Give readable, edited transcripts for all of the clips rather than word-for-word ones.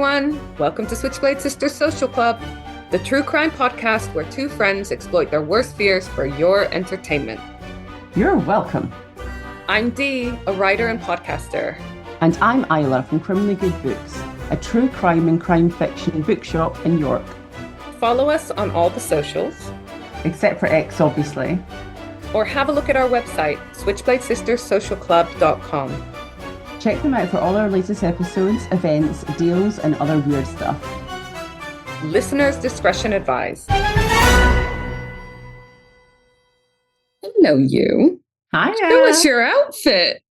everyone. Welcome to Switchblade Sisters Social Club, the true crime podcast where two friends exploit their worst fears for your entertainment. You're welcome. I'm Dee, a writer and podcaster. And I'm Isla from Criminally Good Books, a true crime and crime fiction bookshop in York. Follow us on all the socials. Except for X, obviously. Or have a look at our website, switchbladesisterssocialclub.com. Check them out for all our latest episodes, events, deals, and other weird stuff. Listeners' discretion advised. Hello, you. Hiya. Show us your outfit.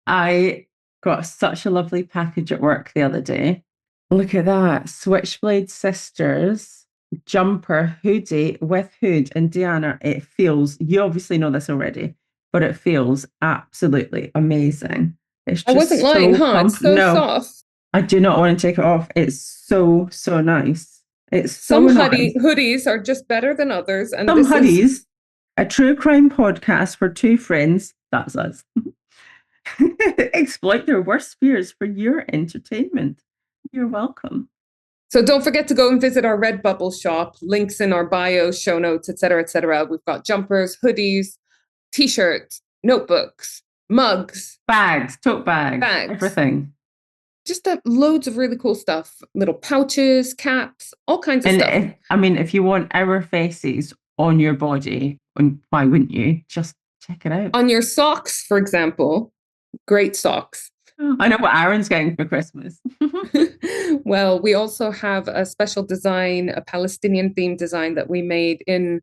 I got such a lovely package at work the other day. Look at that. Switchblade Sisters jumper hoodie with hood and Diana. It feels, you obviously know this already, but it feels absolutely amazing. It's just I wasn't lying, huh? It's so no, soft. I do not want to take it off. It's so nice. It's so Some nice. hoodies are just better than others. And some hoodies, a true crime podcast for two friends, that's us, exploit their worst fears for your entertainment. You're welcome. So don't forget to go and visit our Redbubble shop. Links in our bio, show notes, etc., etc. We've got jumpers, hoodies, t-shirts, notebooks, mugs, bags, tote bags, everything. Just loads of really cool stuff. Little pouches, caps, all kinds of stuff. If you want our faces on your body, why wouldn't you? Just check it out. On your socks, for example. Great socks. I know what Aaron's getting for Christmas. Well, we also have a special design, a Palestinian themed design that we made in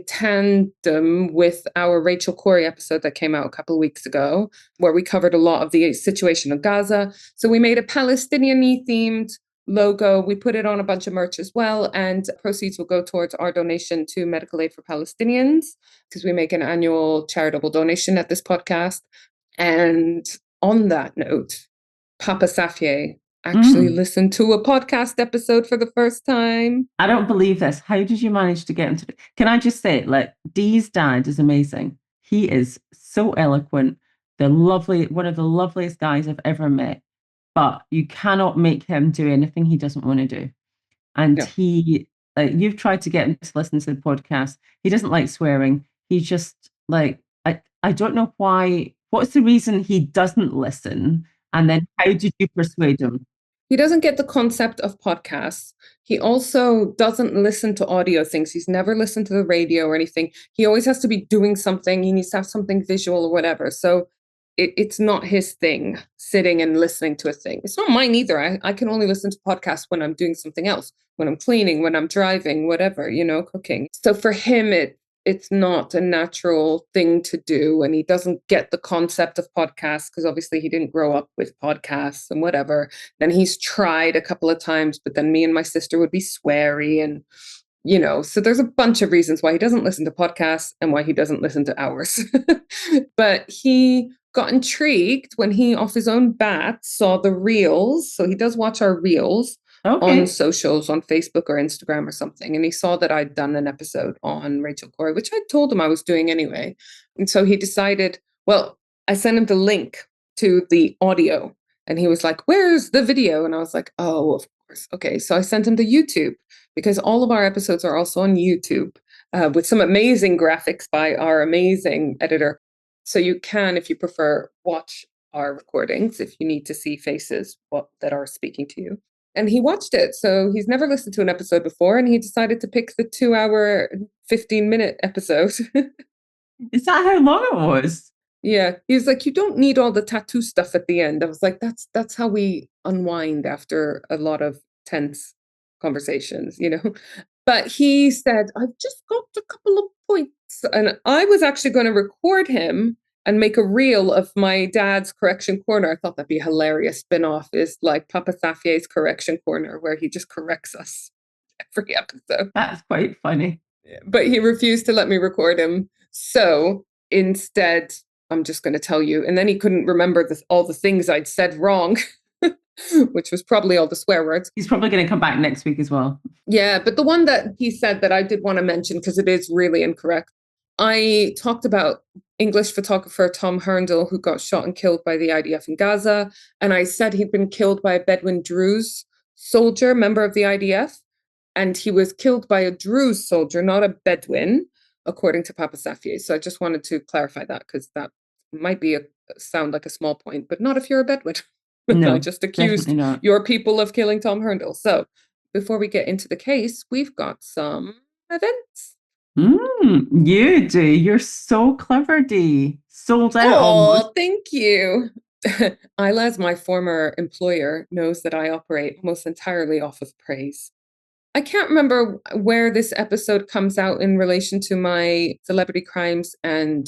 tandem with our Rachel Corrie episode that came out a couple of weeks ago, where we covered a lot of the situation of Gaza. So we made a Palestinian-y themed logo. We put it on a bunch of merch as well, and proceeds will go towards our donation to Medical Aid for Palestinians, because we make an annual charitable donation at this podcast. And on that note, Papa Safier actually listened to a podcast episode for the first time. I don't believe this. How did you manage to get into it? Can I just say, Dee's dad is amazing. He is so eloquent, one of the loveliest guys I've ever met. But you cannot make him do anything he doesn't want to do. And he, you've tried to get him to listen to the podcast. He doesn't like swearing. He's just I don't know why. What's the reason he doesn't listen? And then how did you persuade him? He doesn't get the concept of podcasts. He also doesn't listen to audio things. He's never listened to the radio or anything. He always has to be doing something. He needs to have something visual or whatever. So it's not his thing, sitting and listening to a thing. It's not mine either. I can only listen to podcasts when I'm doing something else, when I'm cleaning, when I'm driving, whatever, cooking. So for him, it's not a natural thing to do. And he doesn't get the concept of podcasts because obviously he didn't grow up with podcasts and whatever. Then he's tried a couple of times, but then me and my sister would be sweary and, so there's a bunch of reasons why he doesn't listen to podcasts and why he doesn't listen to ours. But he got intrigued when he, off his own bat, saw the reels. So he does watch our reels. Okay. On socials, on Facebook or Instagram or something. And he saw that I'd done an episode on Rachel Corrie, which I told him I was doing anyway. And so he decided, I sent him the link to the audio. And he was like, where's the video? And I was like, oh, of course. Okay. So I sent him to YouTube, because all of our episodes are also on YouTube with some amazing graphics by our amazing editor. So you can, if you prefer, watch our recordings if you need to see faces that are speaking to you. And he watched it. So he's never listened to an episode before. And he decided to pick the 2-hour, 15-minute episode. Is that how long it was? Yeah. He was like, you don't need all the tattoo stuff at the end. I was like, that's how we unwind after a lot of tense conversations, But he said, I've just got a couple of points. And I was actually going to record him and make a reel of my dad's correction corner. I thought that'd be a hilarious spin-off, is like Papa Safier's correction corner, where he just corrects us every episode. That's quite funny. But he refused to let me record him. So instead, I'm just going to tell you. And then he couldn't remember all the things I'd said wrong, which was probably all the swear words. He's probably going to come back next week as well. Yeah, but the one that he said that I did want to mention, because it is really incorrect. I talked about English photographer Tom Herndl, who got shot and killed by the IDF in Gaza. And I said he'd been killed by a Bedouin Druze soldier, member of the IDF. And he was killed by a Druze soldier, not a Bedouin, according to Papa Safier. So I just wanted to clarify that, because that might sound like a small point, but not if you're a Bedouin. No, I just accused definitely not. your people of killing Tom Herndl. So before we get into the case, we've got some events. You do. You're so clever, Dee. Sold out almost. Oh, thank you. Isla, as my former employer, knows that I operate almost entirely off of praise. I can't remember where this episode comes out in relation to my celebrity crimes and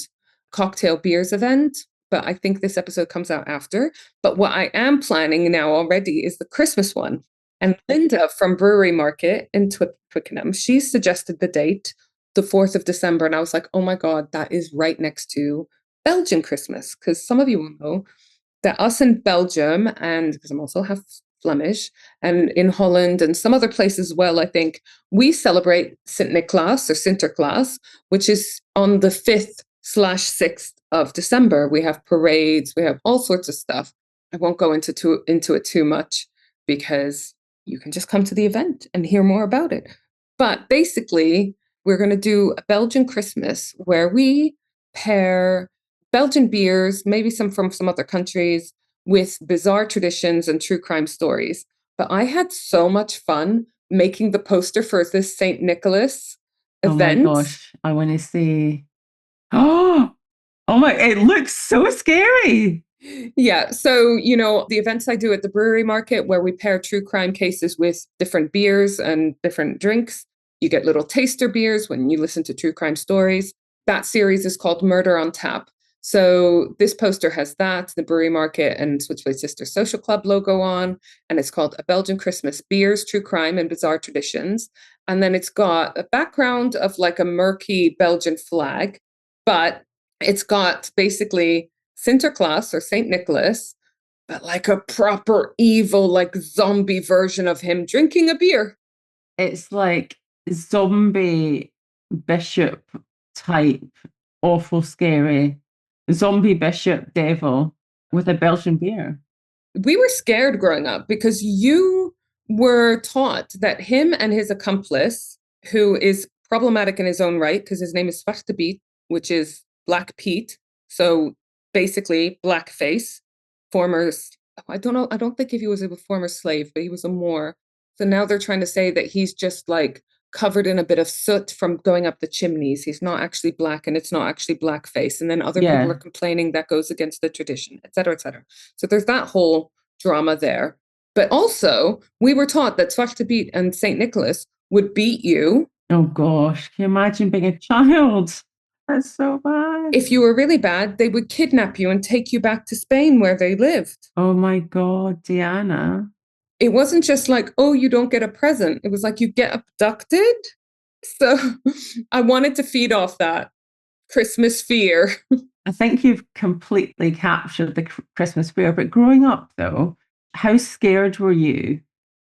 cocktail beers event, but I think this episode comes out after. But what I am planning now already is the Christmas one. And Linda from Brewery Market in Twickenham, she suggested the date, the 4th of December. And I was like, oh my God, that is right next to Belgian Christmas. Because some of you will know that us in Belgium, and because I'm also half Flemish, and in Holland and some other places as well, I think, we celebrate St. Nicholas or Sinterklaas, which is on the 5th/6th of December. We have parades, we have all sorts of stuff. I won't go into it too much, because you can just come to the event and hear more about it. But basically, we're going to do a Belgian Christmas where we pair Belgian beers, maybe some from some other countries, with bizarre traditions and true crime stories. But I had so much fun making the poster for this St. Nicholas event. Oh my gosh, I want to see. Oh my, it looks so scary. Yeah. So, the events I do at the Brewery Market, where we pair true crime cases with different beers and different drinks. You get little taster beers when you listen to true crime stories. That series is called Murder on Tap. So this poster has that, the Brewery Market and Switchblade Sisters Social Club logo on, and it's called A Belgian Christmas, Beers, True Crime, and Bizarre Traditions. And then it's got a background of like a murky Belgian flag, but it's got basically Sinterklaas or St. Nicholas, but like a proper evil, like zombie version of him drinking a beer. It's like zombie bishop type, awful scary zombie bishop devil with a Belgian beer. We were scared growing up because you were taught that him and his accomplice, who is problematic in his own right because his name is Zwarte Piet, which is Black Pete. So basically blackface, former, I don't think if he was a former slave, but he was a Moor. So now they're trying to say that he's just like covered in a bit of soot from going up the chimneys. He's not actually black and it's not actually blackface. And then other people are complaining that goes against the tradition, et cetera, et cetera. So there's that whole drama there. But also, we were taught that Zwarte Piet and St. Nicholas would beat you. Oh gosh, can you imagine being a child? That's so bad. If you were really bad, they would kidnap you and take you back to Spain where they lived. Oh my God, Diana. It wasn't just like, oh, you don't get a present. It was like you get abducted. So I wanted to feed off that Christmas fear. I think you've completely captured the Christmas fear. But growing up, though, how scared were you?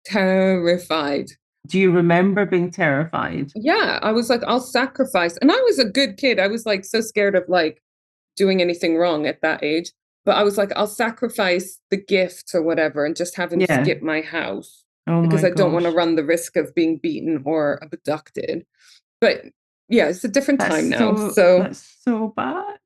Terrified. Do you remember being terrified? Yeah, I was like, I'll sacrifice. And I was a good kid. I was like so scared of like doing anything wrong at that age. But I was like, I'll sacrifice the gifts or whatever and just have him skip my house. Because I don't want to run the risk of being beaten or abducted. But yeah, it's a different time now. So that's so bad.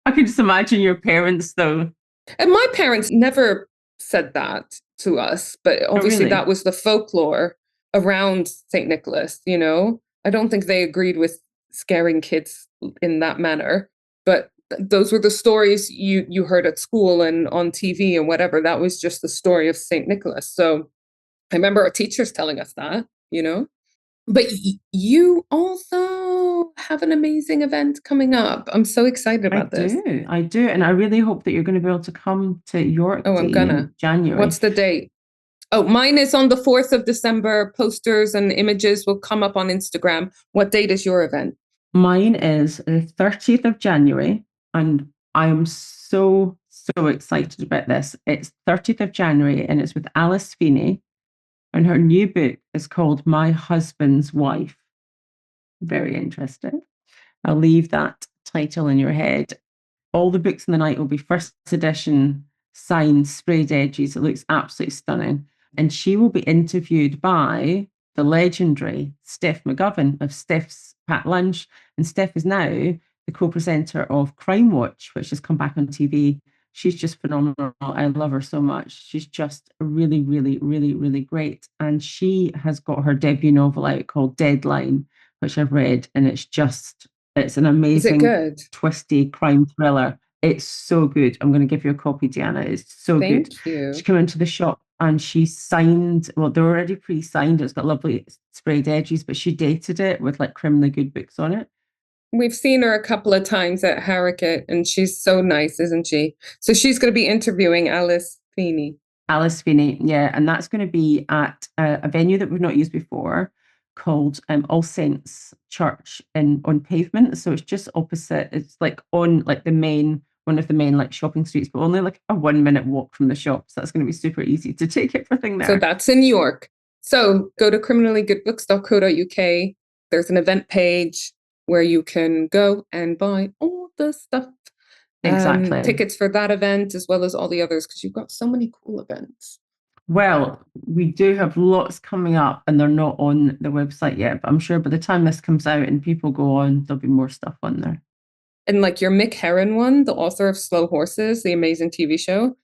I can just imagine your parents, though. And my parents never said that to us, but obviously that was the folklore around St. Nicholas, I don't think they agreed with scaring kids in that manner, but those were the stories you heard at school and on TV and whatever. That was just the story of St. Nicholas. So I remember our teachers telling us that, But you also have an amazing event coming up. I'm so excited about this. I do. And I really hope that you're going to be able to come to York in January. What's the date? Oh, mine is on the 4th of December. Posters and images will come up on Instagram. What date is your event? Mine is the 30th of January. And I am so excited about this. It's 30th of January and it's with Alice Feeney. And her new book is called My Husband's Wife. Very interesting. I'll leave that title in your head. All the books in the night will be first edition, signed, sprayed edges. It looks absolutely stunning. And she will be interviewed by the legendary Steph McGovern of Steph's Packed Lunch. And Steph is now the co-presenter of Crime Watch, which has come back on TV. She's just phenomenal. I love her so much. She's just really, really, really, really great. And she has got her debut novel out called Deadline, which I've read, and it's an Is it amazing, good? twisty crime thriller. It's so good. I'm going to give you a copy, Diana. It's so good. Thank you. She came into the shop and she signed, well, they're already pre-signed. It's got lovely sprayed edges, but she dated it with like criminally good books on it. We've seen her a couple of times at Harrogate, and she's so nice, isn't she? So she's going to be interviewing Alice Feeney. Alice Feeney, yeah. And that's going to be at a venue that we've not used before called All Saints Church on Pavement. So it's just opposite. It's like on like one of the main like shopping streets, but only like a 1 minute walk from the shop. So that's going to be super easy to take everything there. So that's in York. So go to criminallygoodbooks.co.uk. There's an event page where you can go and buy all the stuff. Exactly. Tickets for that event as well as all the others, because you've got so many cool events. Well, we do have lots coming up and they're not on the website yet, but I'm sure by the time this comes out and people go on, there'll be more stuff on there. And like your Mick Herron one, the author of Slow Horses, the amazing TV show,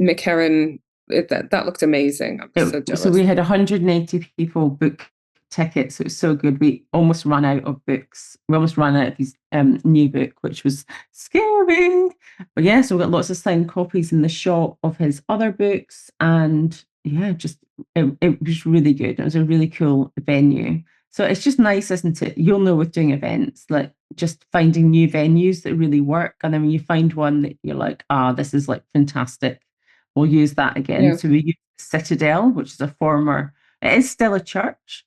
Mick Herron, that looked amazing. I'm so jealous. So we had 180 people book tickets. It was so good. We almost ran out of books. We almost ran out of his new book, which was scary. But yeah, so we got lots of signed copies in the shop of his other books. And yeah, it was really good. It was a really cool venue. So it's just nice, isn't it? You'll know with doing events, like just finding new venues that really work. And then when you find one that you're like, this is like fantastic, we'll use that again. Yeah. So we use Citadel, which is it is still a church.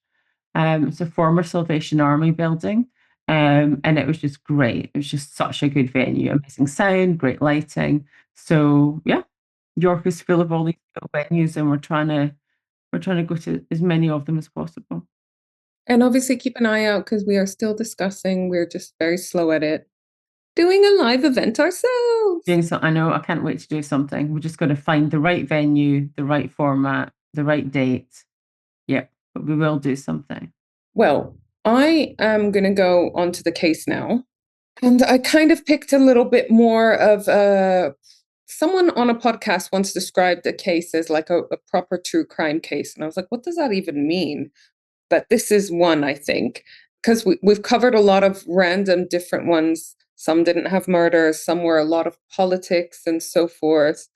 It's a former Salvation Army building. And it was just great. It was just such a good venue, amazing sound, great lighting. So yeah, York is full of all these venues, and we're trying to go to as many of them as possible. And obviously keep an eye out, because we are still discussing, we're just very slow at it, doing a live event ourselves. I know, I can't wait to do something. We're just going to find the right venue, the right format, the right date. Yeah, but we will do something. Well, I am going to go on to the case now. And I kind of picked a little bit more of someone on a podcast once described a case as like a proper true crime case. And I was like, what does that even mean? But this is one, I think, because we've covered a lot of random different ones. Some didn't have murder, some were a lot of politics and so forth.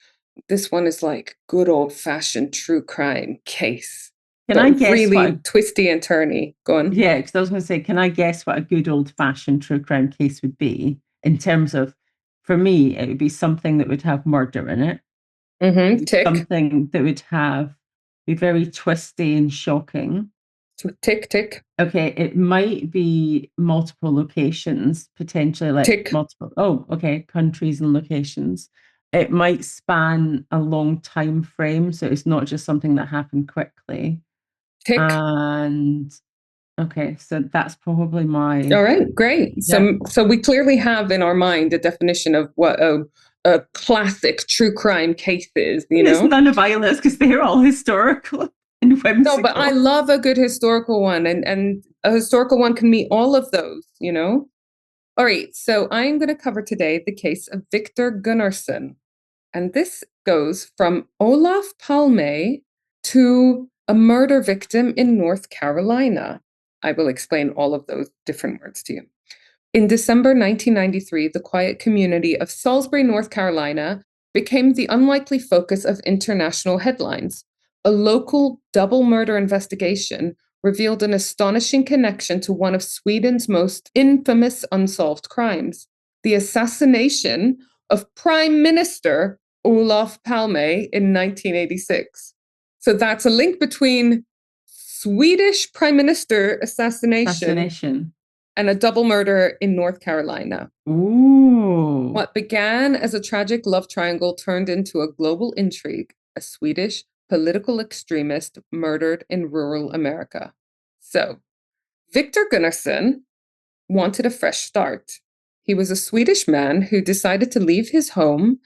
This one is like good old fashioned true crime case. Can I guess really twisty and turny? Go on. Yeah, because I was going to say, can I guess what a good old fashioned true crime case would be in terms of, for me, it would be something that would have murder in it. Mm-hmm. Tick. Something that would be very twisty and shocking. Tick, tick. Okay, it might be multiple locations, potentially like tick. Multiple. Oh, okay, countries and locations. It might span a long time frame, so it's not just something that happened quickly. Tick. And okay, so that's probably my. All right, great. Yeah. So we clearly have in our mind a definition of what a classic true crime case is. It's none of Isla's, because they're all historical. No, but I love a good historical one, and a historical one can meet all of those, All right, so I'm going to cover today the case of Victor Gunnarsson. And this goes from Olof Palme to a murder victim in North Carolina. I will explain all of those different words to you. In December 1993, the quiet community of Salisbury, North Carolina, became the unlikely focus of international headlines. A local double murder investigation revealed an astonishing connection to one of Sweden's most infamous unsolved crimes, the assassination of Prime Minister Olof Palme in 1986. So that's a link between Swedish Prime Minister assassination and a double murder in North Carolina. Ooh. What began as a tragic love triangle turned into a global intrigue. A Swedish political extremist murdered in rural America. So, Victor Gunnarsson wanted a fresh start. He was a Swedish man who decided to leave his home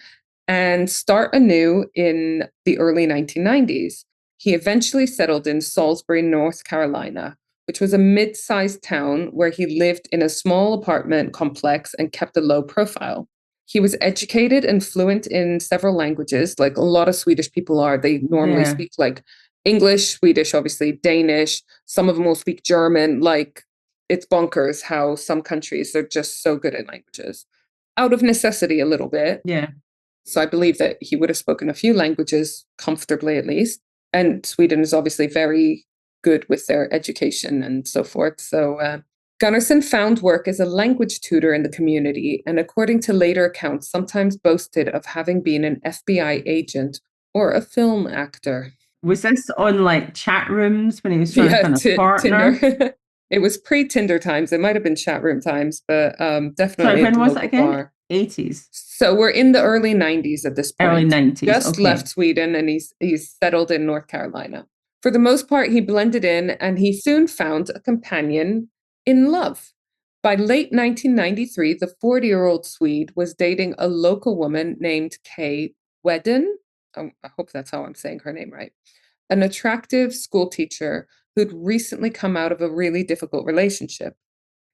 and start anew in the early 1990s. He eventually settled in Salisbury, North Carolina, which was a mid sized town where he lived in a small apartment complex and kept a low profile. He was educated and fluent in several languages, like a lot of Swedish people are. They normally Yeah. speak like English, Swedish, obviously, Danish. Some of them will speak German. Like, it's bonkers how some countries are just so good at languages. Out of necessity, a little bit. Yeah. So I believe that he would have spoken a few languages comfortably, at least. And Sweden is obviously very good with their education and so forth. So Gunnarsson found work as a language tutor in the community, and according to later accounts, sometimes boasted of having been an FBI agent or a film actor. Was this on like chat rooms when he was trying to find a partner? Tinder. It was pre-Tinder times. It might have been chat room times, but Sorry, definitely at when the was it local again? bar. 80s. So we're in the early 90s at this point. Early 90s. Just Okay. left Sweden and he's settled in North Carolina. For the most part, he blended in and he soon found a companion in love. By late 1993, the 40-year-old Swede was dating a local woman named Kay Wedden. I hope that's how I'm saying her name right. An attractive school teacher who'd recently come out of a really difficult relationship.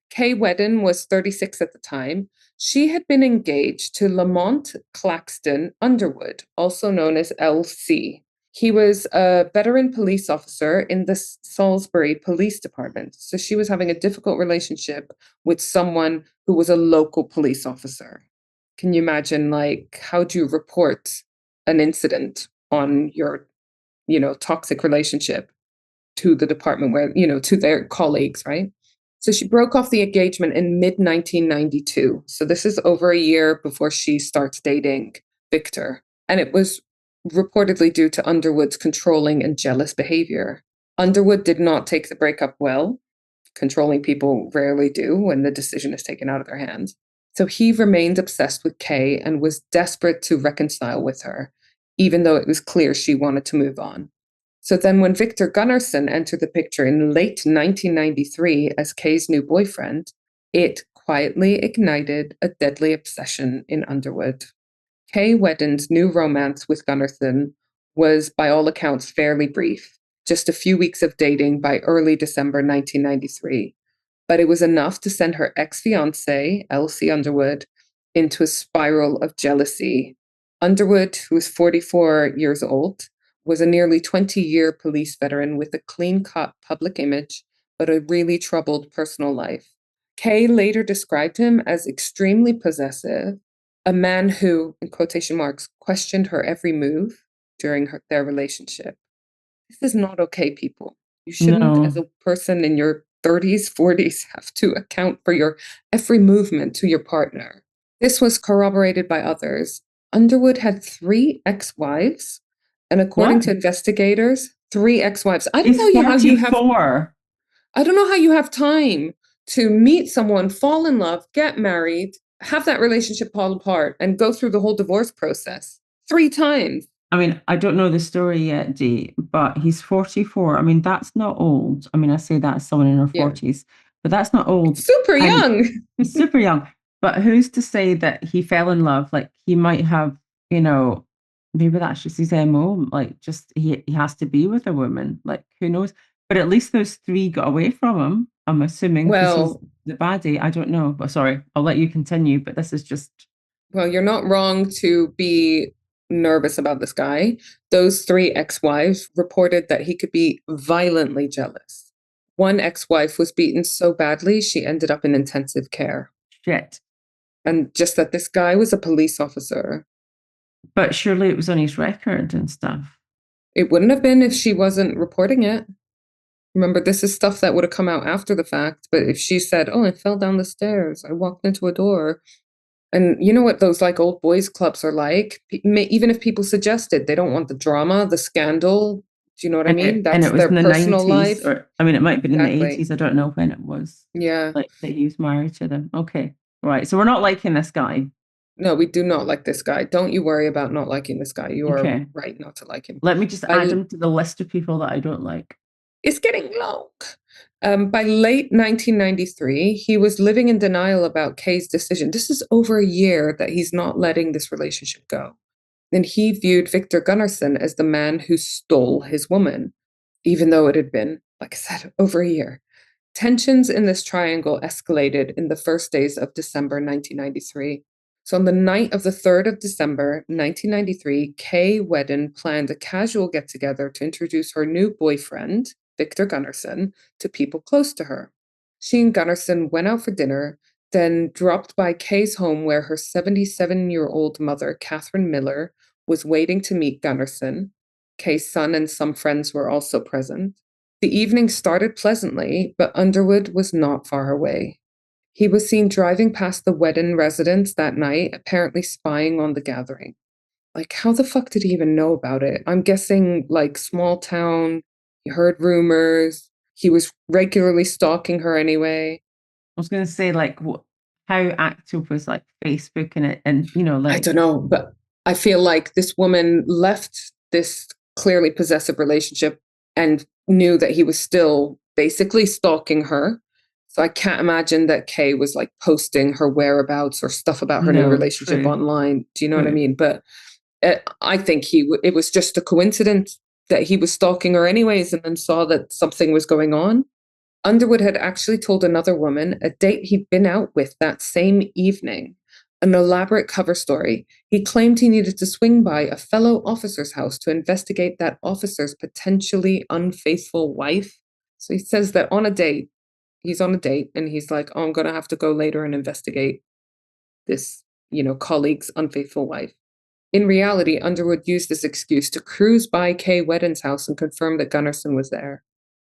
Kay Wedden was 36 at the time. She had been engaged to Lamont Claxton Underwood, also known as LC. He was a veteran police officer in the Salisbury Police Department. So she was having a difficult relationship with someone who was a local police officer. Can you imagine, like, how do you report an incident on your, toxic relationship to the department where, to their colleagues, right? So she broke off the engagement in mid 1992. So this is over a year before she starts dating Victor. And it was reportedly due to Underwood's controlling and jealous behavior. Underwood did not take the breakup well. Controlling people rarely do when the decision is taken out of their hands. So he remained obsessed with Kay and was desperate to reconcile with her, even though it was clear she wanted to move on. So then when Victor Gunnarsson entered the picture in late 1993 as Kay's new boyfriend, it quietly ignited a deadly obsession in Underwood. Kay Wedden's new romance with Gunnarsson was, by all accounts, fairly brief, just a few weeks of dating by early December 1993. But it was enough to send her ex-fiancé, Elsie Underwood, into a spiral of jealousy. Underwood, who was 44 years old, was a nearly 20-year police veteran with a clean-cut public image, but a really troubled personal life. Kay later described him as extremely possessive, a man who, in quotation marks, questioned her every move during their relationship. This is not okay, people. You shouldn't, as a person in your 30s, 40s, have to account for your every movement to your partner. This was corroborated by others. Underwood had 3 ex-wives, and according to investigators, 3 ex-wives. I don't know how you have. I don't know how you have time to meet someone, fall in love, get married, have that relationship fall apart, and go through the whole divorce process 3 times. I mean, I don't know the story yet, Dee, but he's 44. I mean, that's not old. I mean, I say that as someone in her 40s, but that's not old. Super young. Super young. But who's to say that he fell in love? Like, he might have, maybe that's just his MO. Like, just he has to be with a woman. Like, who knows? But at least those 3 got away from him, I'm assuming, because he's the baddie. I don't know. But sorry, I'll let you continue. But this is just. Well, you're not wrong to be nervous about this guy. Those 3 ex-wives reported that he could be violently jealous. One ex-wife was beaten so badly she ended up in intensive care. Shit. And just that this guy was a police officer. But surely it was on his record and stuff. It wouldn't have been if she wasn't reporting it. Remember, this is stuff that would have come out after the fact. But if she said, "Oh, I fell down the stairs, I walked into a door," and you know what those like old boys clubs are like? Even if people suggested, they don't want the drama, the scandal. Do you know what I mean? That's it was their in the personal 90s, life. Or I mean, it might have been in the 80s. I don't know when it was. Yeah. Like that he was married to them. Okay. Right. So we're not liking this guy. No, we do not like this guy. Don't you worry about not liking this guy. You are right not to like him. Let me just add him to the list of people that I don't like. It's getting long. By late 1993, he was living in denial about Kay's decision. This is over a year that he's not letting this relationship go. And he viewed Victor Gunnarsson as the man who stole his woman, even though it had been, like I said, over a year. Tensions in this triangle escalated in the first days of December 1993. So on the night of the 3rd of December 1993, Kay Wedden planned a casual get-together to introduce her new boyfriend, Victor Gunnarsson, to people close to her. She and Gunnarsson went out for dinner, then dropped by Kay's home where her 77-year-old mother, Catherine Miller, was waiting to meet Gunnarsson. Kay's son and some friends were also present. The evening started pleasantly, but Underwood was not far away. He was seen driving past the Wedden residence that night, apparently spying on the gathering. Like, how the fuck did he even know about it? I'm guessing, like, small town, he heard rumors, he was regularly stalking her anyway. I was going to say, like, how active was like Facebook and I don't know, but I feel like this woman left this clearly possessive relationship and knew that he was still basically stalking her. So I can't imagine that Kay was like posting her whereabouts or stuff about her new relationship true. online. Do you know what I mean? But I think it was just a coincidence that he was stalking her anyways and then saw that something was going on. Underwood had actually told another woman a date he'd been out with that same evening, an elaborate cover story. He claimed he needed to swing by a fellow officer's house to investigate that officer's potentially unfaithful wife. So he says that he's on a date and he's like, oh, I'm going to have to go later and investigate this, colleague's unfaithful wife. In reality, Underwood used this excuse to cruise by Kay Wedden's house and confirm that Gunnarsson was there.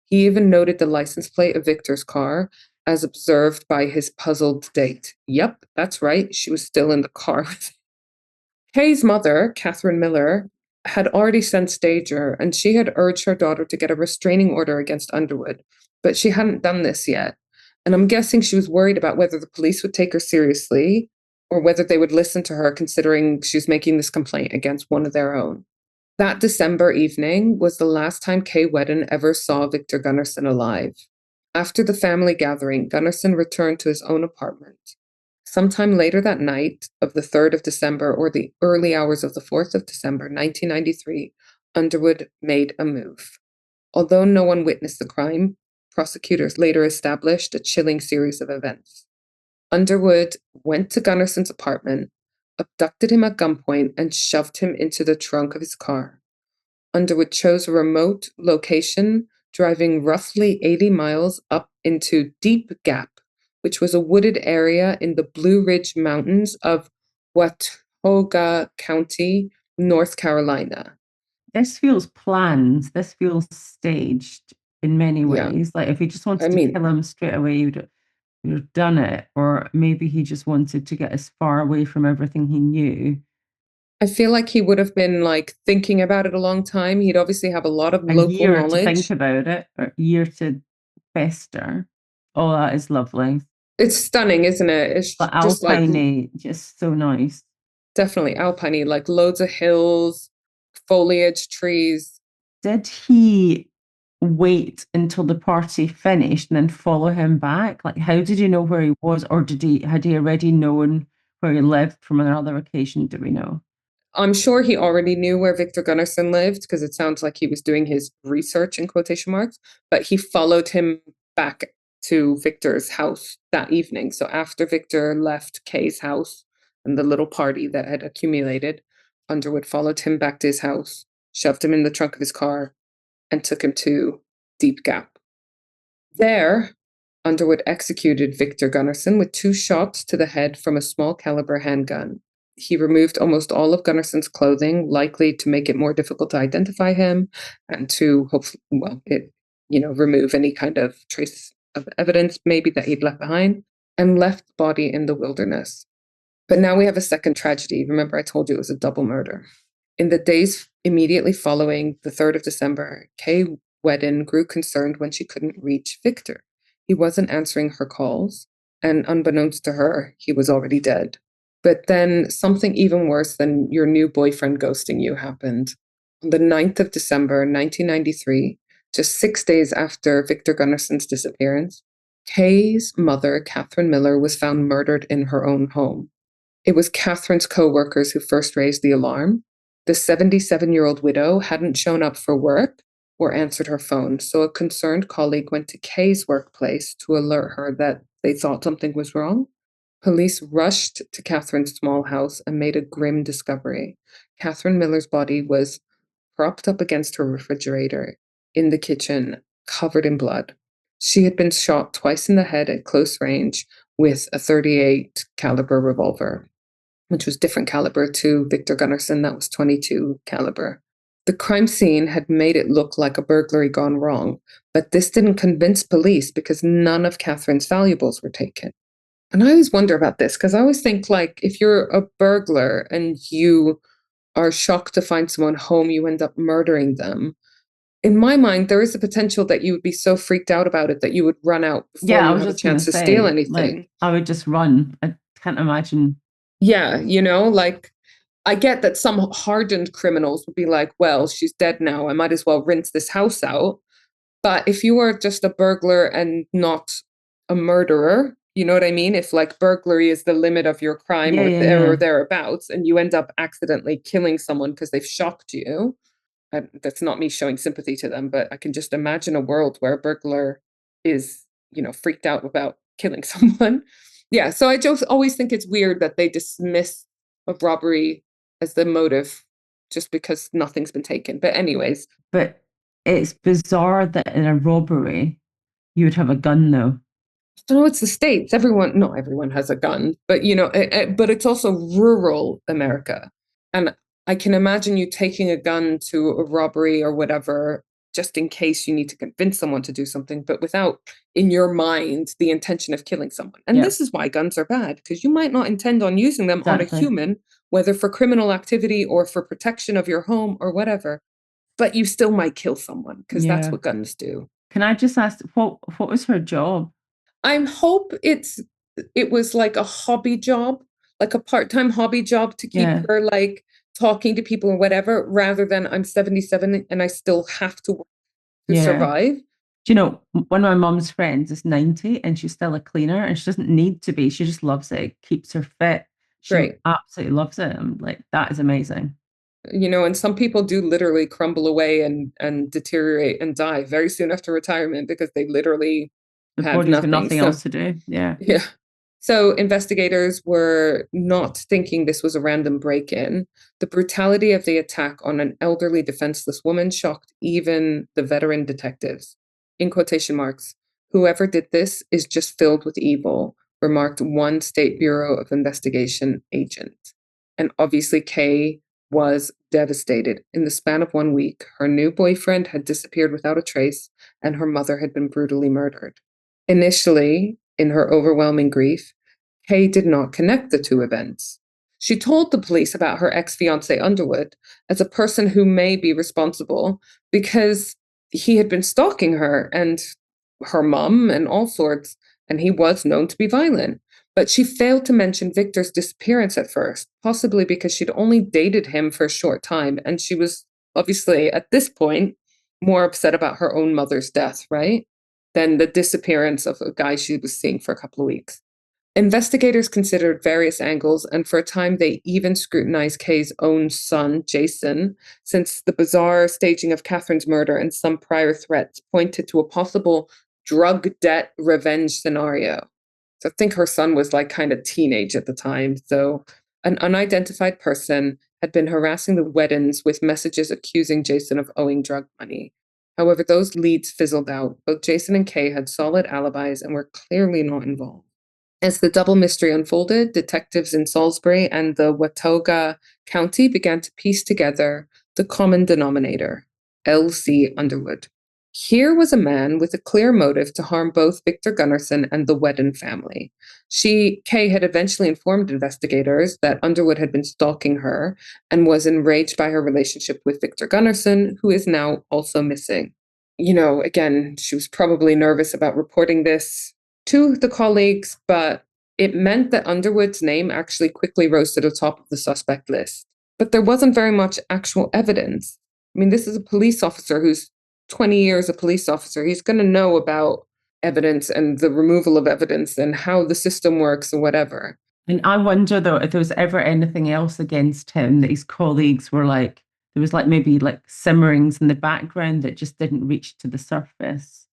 He even noted the license plate of Victor's car, as observed by his puzzled date. Yep, that's right. She was still in the car with him. Kay's mother, Catherine Miller, had already sensed danger, and she had urged her daughter to get a restraining order against Underwood, but she hadn't done this yet. And I'm guessing she was worried about whether the police would take her seriously or whether they would listen to her, considering she was making this complaint against one of their own. That December evening was the last time Kay Wedden ever saw Victor Gunnarsson alive. After the family gathering, Gunnarsson returned to his own apartment. Sometime later that night of the 3rd of December or the early hours of the 4th of December, 1993, Underwood made a move. Although no one witnessed the crime, prosecutors later established a chilling series of events. Underwood went to Gunnarsson's apartment, abducted him at gunpoint, and shoved him into the trunk of his car. Underwood chose a remote location, driving roughly 80 miles up into Deep Gap, which was a wooded area in the Blue Ridge Mountains of Watauga County, North Carolina. This feels planned. This feels staged in many ways. Like if he just wanted to kill him straight away, he would have done it. Or maybe he just wanted to get as far away from everything he knew. I feel like he would have been like thinking about it a long time. He'd obviously have a lot of local year knowledge. To think about it, or a year to fester. Oh, that is lovely. It's stunning, isn't it? It's but just alpine, just so nice. Definitely alpine, like loads of hills, foliage, trees. Did he wait until the party finished and then follow him back? Like, how did you know where he was, or had he already known where he lived from another occasion? Do we know? I'm sure he already knew where Victor Gunnarsson lived because it sounds like he was doing his research in quotation marks, but he followed him back to Victor's house that evening. So after Victor left Kay's house and the little party that had accumulated, Underwood followed him back to his house, shoved him in the trunk of his car, and took him to Deep Gap. There, Underwood executed Victor Gunnarsson with 2 shots to the head from a small caliber handgun. He removed almost all of Gunnarsson's clothing, likely to make it more difficult to identify him and to hopefully, remove any kind of trace of evidence maybe that he'd left behind, and left the body in the wilderness. But now we have a second tragedy. Remember, I told you it was a double murder. In the days immediately following the 3rd of December, Kay Wedden grew concerned when she couldn't reach Victor. He wasn't answering her calls, and unbeknownst to her, he was already dead. But then something even worse than your new boyfriend ghosting you happened. On the 9th of December, 1993, Just 6 days after Victor Gunnarsson's disappearance, Kay's mother, Catherine Miller, was found murdered in her own home. It was Catherine's co-workers who first raised the alarm. The 77-year-old widow hadn't shown up for work or answered her phone, so a concerned colleague went to Kay's workplace to alert her that they thought something was wrong. Police rushed to Catherine's small house and made a grim discovery. Catherine Miller's body was propped up against her refrigerator in the kitchen, covered in blood. She had been shot twice in the head at close range with a .38 caliber revolver, which was different caliber to Victor Gunnarsson. That was .22 caliber. The crime scene had made it look like a burglary gone wrong, but this didn't convince police because none of Catherine's valuables were taken. And I always wonder about this because I always think, like, if you're a burglar and you are shocked to find someone home, you end up murdering them. In my mind, there is a potential that you would be so freaked out about it that you would run out before Yeah, I you was have a just going to chance to say, steal anything. like, I would just run. I can't imagine. Yeah, like, I get that some hardened criminals would be like, well, she's dead now. I might as well rinse this house out. But if you are just a burglar and not a murderer, you know what I mean? If like burglary is the limit of your crime Yeah, or yeah, there yeah. or thereabouts, and you end up accidentally killing someone because they've shocked you, that's not me showing sympathy to them, but I can just imagine a world where a burglar is, freaked out about killing someone. Yeah, so I just always think it's weird that they dismiss a robbery as the motive just because nothing's been taken. But anyways, But it's bizarre that in a robbery you would have a gun, though. so it's the States. Not everyone has a gun, but but it's also rural America. And I can imagine you taking a gun to a robbery or whatever, just in case you need to convince someone to do something, but without in your mind the intention of killing someone. And this is why guns are bad, because you might not intend on using them on a human, whether for criminal activity or for protection of your home or whatever. But you still might kill someone because that's what guns do. Can I just ask, what was her job? I hope it was like a hobby job, like a part-time hobby job to keep her like talking to people or whatever, rather than I'm 77 and I still have to work to survive. Do you know, one of my mom's friends is 90 and she's still a cleaner and she doesn't need to be. She just loves it. It keeps her fit. She absolutely loves it. I'm like, that is amazing. And some people do literally crumble away and deteriorate and die very soon after retirement because they literally have nothing else to do. Yeah. So investigators were not thinking this was a random break-in. The brutality of the attack on an elderly, defenseless woman shocked even the veteran detectives. In quotation marks, whoever did this is just filled with evil, remarked one State Bureau of Investigation agent. And obviously, Kay was devastated. In the span of 1 week, her new boyfriend had disappeared without a trace, and her mother had been brutally murdered. Initially, in her overwhelming grief, Kay did not connect the two events. She told the police about her ex-fiancé Underwood as a person who may be responsible because he had been stalking her and her mum and all sorts, and he was known to be violent. But she failed to mention Victor's disappearance at first, possibly because she'd only dated him for a short time, and she was obviously, at this point, more upset about her own mother's death, right? Than the disappearance of a guy she was seeing for a couple of weeks. Investigators considered various angles, and for a time they even scrutinized Kay's own son, Jason, since the bizarre staging of Catherine's murder and some prior threats pointed to a possible drug debt revenge scenario. So I think her son was like kind of teenage at the time. So an unidentified person had been harassing the Weddens with messages accusing Jason of owing drug money. However, those leads fizzled out. Both Jason and Kay had solid alibis and were clearly not involved. As the double mystery unfolded, detectives in Salisbury and the Watauga County began to piece together the common denominator, L.C. Underwood. Here was a man with a clear motive to harm both Victor Gunnarsson and the Wedden family. Kay had eventually informed investigators that Underwood had been stalking her and was enraged by her relationship with Victor Gunnarsson, who is now also missing. Again, she was probably nervous about reporting this to the colleagues, but it meant that Underwood's name actually quickly rose to the top of the suspect list. But there wasn't very much actual evidence. I mean, this is a police officer who's 20 years a police officer. He's going to know about evidence and the removal of evidence and how the system works and whatever. And I wonder though if there was ever anything else against him that his colleagues were like, there was like maybe like simmerings in the background that just didn't reach to the surface.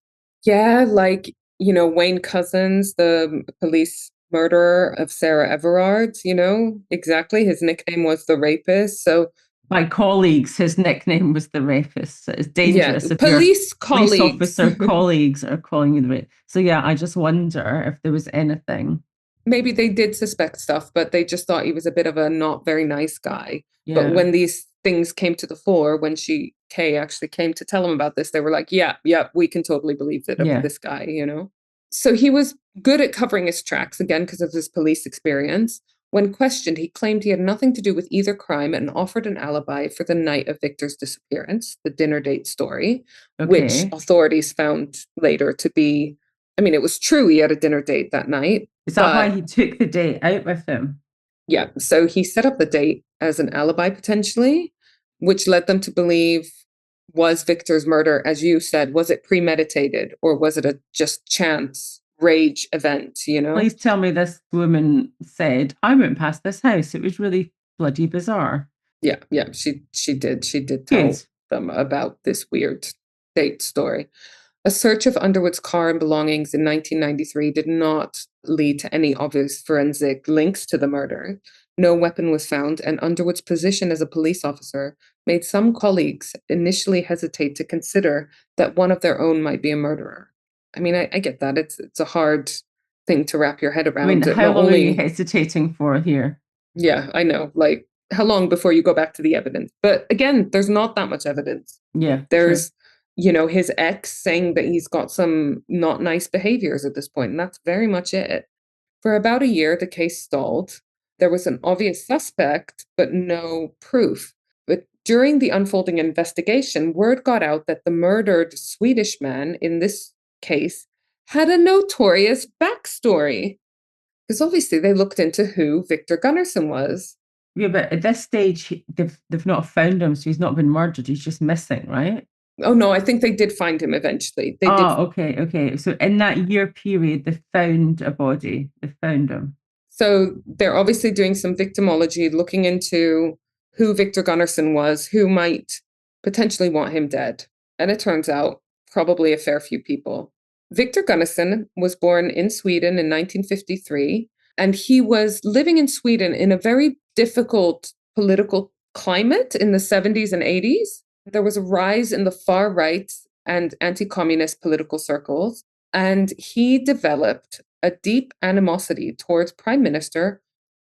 Yeah, like, Wayne Couzens, the police murderer of Sarah Everard, exactly. His nickname was the rapist. So, By colleagues, his nickname was the rapist. So it's yeah, dangerous if your police police colleagues. officer colleagues are calling you the rapist. So yeah, I just wonder if there was anything. Maybe they did suspect stuff, but they just thought he was a bit of a not very nice guy. But Yeah. when these things came to the fore, when Kay actually came to tell him about this, they were like, yeah, we can totally. Of Yeah. this guy. So he was good at covering his tracks, again, because of his police experience. When questioned, he claimed he had nothing to do with either crime and offered an alibi for the night of Victor's disappearance, the dinner date story, which Okay. authorities found later to be, I mean, it was true he had a dinner date that night. Is that why But he took the date out with him? yeah, so he set up the date as an alibi potentially, which led them to believe, was Victor's murder, as you said, was it premeditated or was it a just chance rage event? Please tell me this woman said, I went past this house. It was really bloody bizarre. Yeah, she did tell Good. them about this weird date story. A search of Underwood's car and belongings in 1993 did not lead to any obvious forensic links to the murder. No weapon was found, and Underwood's position as a police officer made some colleagues initially hesitate to consider that one of their own might be a murderer. I mean, I get that. It's a hard thing to wrap your head around. I mean, Not how long are you only, hesitating for here? yeah, I know. Like, how long before you go back to the evidence? But again, there's not that much evidence. Yeah, There's, his ex saying that he's got some not nice behaviors at this point, and that's very much it. For about a year, the case stalled. There was an obvious suspect, but no proof. But during the unfolding investigation, word got out that the murdered Swedish man in this case had a notorious backstory. Because obviously they looked into who Victor Gunnarsson was. Yeah, but at this stage, they've not found him, so he's not been murdered. He's just missing, right? Oh no, I think they did find him eventually. They did. Oh, okay. So in that year period, they found a body. They found him. So they're obviously doing some victimology, looking into who Victor Gunnarsson was, who might potentially want him dead. And it turns out probably a fair few people. Victor Gunnarsson was born in Sweden in 1953, and he was living in Sweden in a very difficult political climate in the 70s and 80s. There was a rise in the far right and anti-communist political circles, and he developed a deep animosity towards Prime Minister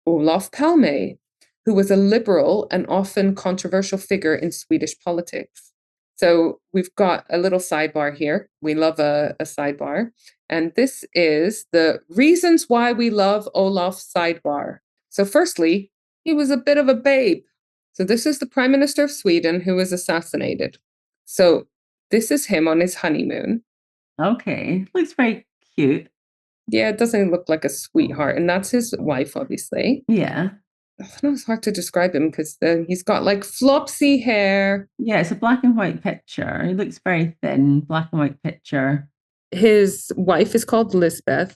Olof Palme, who was a liberal and often controversial figure in Swedish politics. So we've got a little sidebar here. We love a sidebar. And this is the reasons why we love Olof sidebar. So firstly, he was a bit of a babe. So this is the Prime Minister of Sweden who was assassinated. So this is him on his honeymoon. Okay. Looks very cute. Yeah, it doesn't look like a sweetheart. And that's his wife, obviously. Yeah. I know it's hard to describe him because he's got like flopsy hair. Yeah, it's a black and white picture. He looks very thin, black and white picture. His wife is called Lisbeth.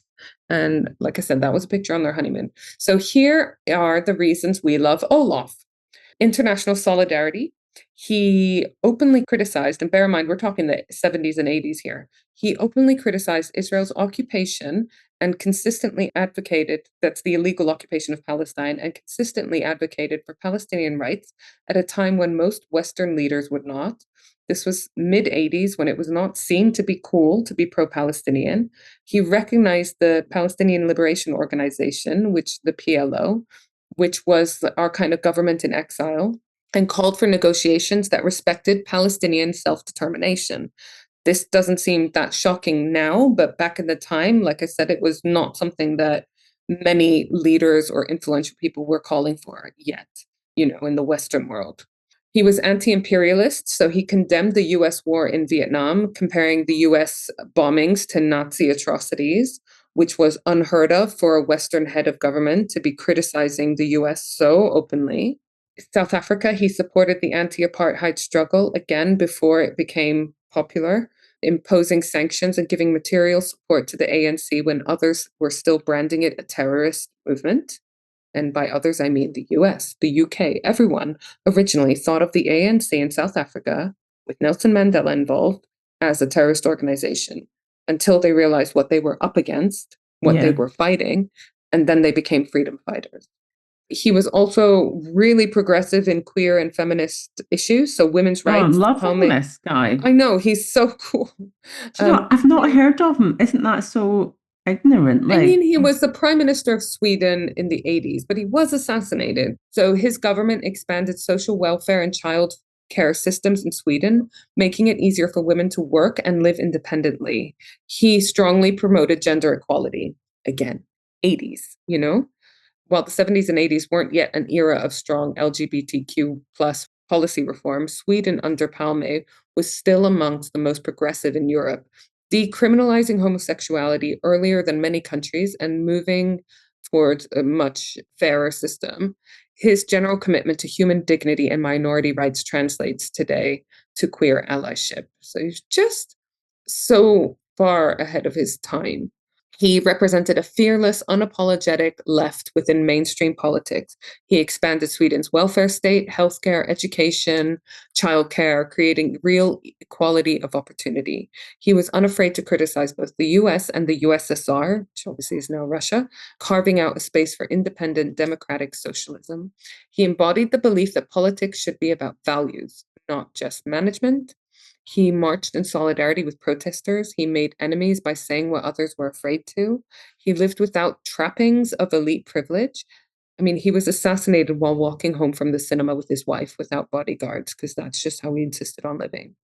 And like I said, that was a picture on their honeymoon. So here are the reasons we love Olaf. International solidarity. He openly criticized, and bear in mind, we're talking the 70s and 80s here. He openly criticized Israel's occupation and consistently advocated, that's the illegal occupation of Palestine, and consistently advocated for Palestinian rights at a time when most Western leaders would not. This was mid 80s when it was not seen to be cool to be pro-Palestinian. He recognized the Palestinian Liberation Organization, which the PLO, which was our kind of government in exile, and called for negotiations that respected Palestinian self-determination. This doesn't seem that shocking now, but back in the time, like I said, it was not something that many leaders or influential people were calling for yet, in the Western world. He was anti-imperialist, so he condemned the US war in Vietnam, comparing the US bombings to Nazi atrocities, which was unheard of for a Western head of government to be criticizing the US so openly. South Africa, he supported the anti-apartheid struggle, again, before it became popular, imposing sanctions and giving material support to the ANC when others were still branding it a terrorist movement. And by others, I mean the US, the UK, everyone originally thought of the ANC in South Africa, with Nelson Mandela involved, as a terrorist organization until they realized what they were up against, what they were fighting, and then they became freedom fighters. He was also really progressive in queer and feminist issues, so women's rights. Loving this guy. I know, he's so cool. I've not heard of him. Isn't that so ignorant? I mean, he was the Prime Minister of Sweden in the 80s, but he was assassinated. So his government expanded social welfare and child care systems in Sweden, making it easier for women to work and live independently. He strongly promoted gender equality. Again, 80s, you know? While the 70s and 80s weren't yet an era of strong LGBTQ plus policy reform, Sweden under Palme was still amongst the most progressive in Europe, decriminalizing homosexuality earlier than many countries and moving towards a much fairer system. His general commitment to human dignity and minority rights translates today to queer allyship. So he's just so far ahead of his time. He represented a fearless, unapologetic left within mainstream politics. He expanded Sweden's welfare state, healthcare, education, childcare, creating real equality of opportunity. He was unafraid to criticize both the US and the USSR, which obviously is now Russia, carving out a space for independent democratic socialism. He embodied the belief that politics should be about values, not just management. He marched in solidarity with protesters. He made enemies by saying what others were afraid to. He lived without trappings of elite privilege. I mean, he was assassinated while walking home from the cinema with his wife without bodyguards, because that's just how he insisted on living.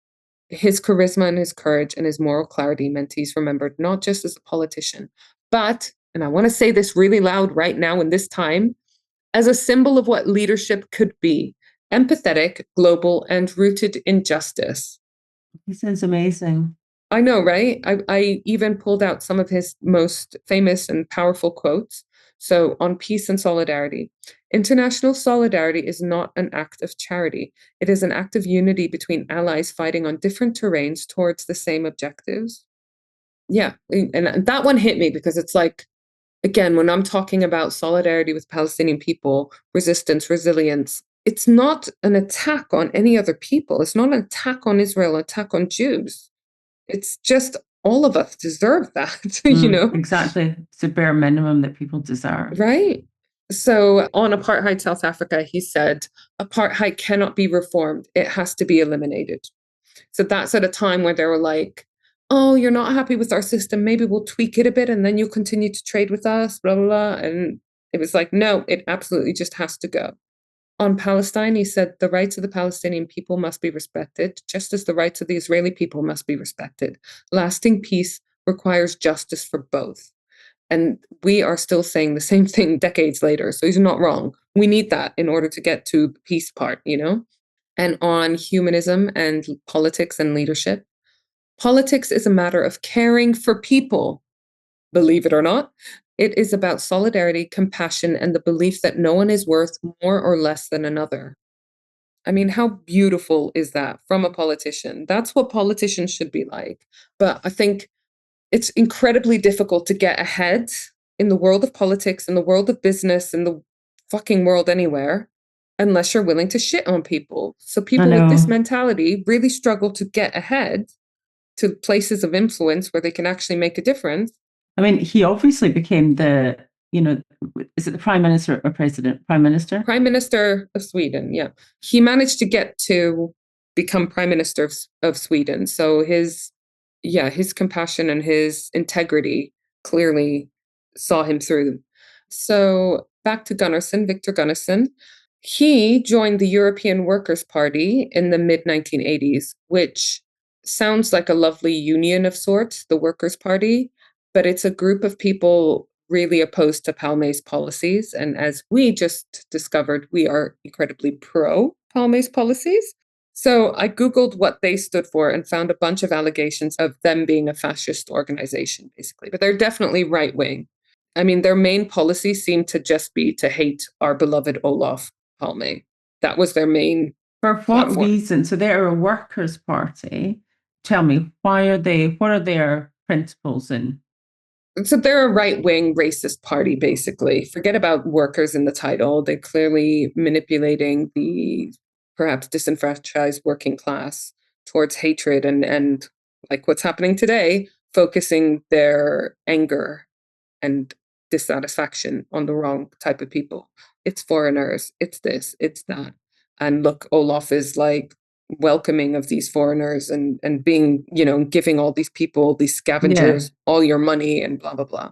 His charisma and his courage and his moral clarity meant he's remembered not just as a politician, but, and I want to say this really loud right now in this time, as a symbol of what leadership could be: empathetic, global, and rooted in justice. He sounds amazing. I know, right? I even pulled out some of his most famous and powerful quotes. So, on peace and solidarity, international solidarity is not an act of charity. It is an act of unity between allies fighting on different terrains towards the same objectives. Yeah. And that one hit me because it's like, again, when I'm talking about solidarity with Palestinian people, resistance, resilience, it's not an attack on any other people. It's not an attack on Israel, an attack on Jews. It's just all of us deserve that, you know? Exactly. It's the bare minimum that people deserve. Right. So on apartheid South Africa, he said, apartheid cannot be reformed. It has to be eliminated. So that's at a time where they were like, oh, you're not happy with our system. Maybe we'll tweak it a bit and then you'll continue to trade with us, blah, blah, blah. And it was like, no, it absolutely just has to go. On Palestine, he said, the rights of the Palestinian people must be respected, just as the rights of the Israeli people must be respected. Lasting peace requires justice for both. And we are still saying the same thing decades later. So he's not wrong. We need that in order to get to the peace part, you know? And on humanism and politics and leadership, politics is a matter of caring for people, believe it or not. It is about solidarity, compassion, and the belief that no one is worth more or less than another. I mean, how beautiful is that from a politician? That's what politicians should be like. But I think it's incredibly difficult to get ahead in the world of politics, in the world of business, in the fucking world anywhere, unless you're willing to shit on people. So people with this mentality really struggle to get ahead to places of influence where they can actually make a difference. I mean, he obviously became the, is it the Prime Minister or President? Prime Minister? Prime Minister of Sweden, yeah. He managed to get to become Prime Minister of Sweden. So his compassion and his integrity clearly saw him through. So back to Gunnarsson, Victor Gunnarsson. He joined the European Workers' Party in the mid-1980s, which sounds like a lovely union of sorts, the Workers' Party, but it's a group of people really opposed to Palme's policies. And as we just discovered, we are incredibly pro Palme's policies. So I Googled what they stood for and found a bunch of allegations of them being a fascist organization, basically. But they're definitely right wing. I mean, their main policy seemed to just be to hate our beloved Olof Palme. That was their main For what platform. reason? So they're a workers' party tell me, what are their principles in? So they're a right-wing racist party, basically. Forget about workers in the title. They're clearly manipulating the perhaps disenfranchised working class towards hatred and like what's happening today, focusing their anger and dissatisfaction on the wrong type of people. It's foreigners, it's this, it's that. And look, Olaf is like welcoming of these foreigners and being, giving all these people, these Yeah. scavengers, all your money and blah, blah, blah.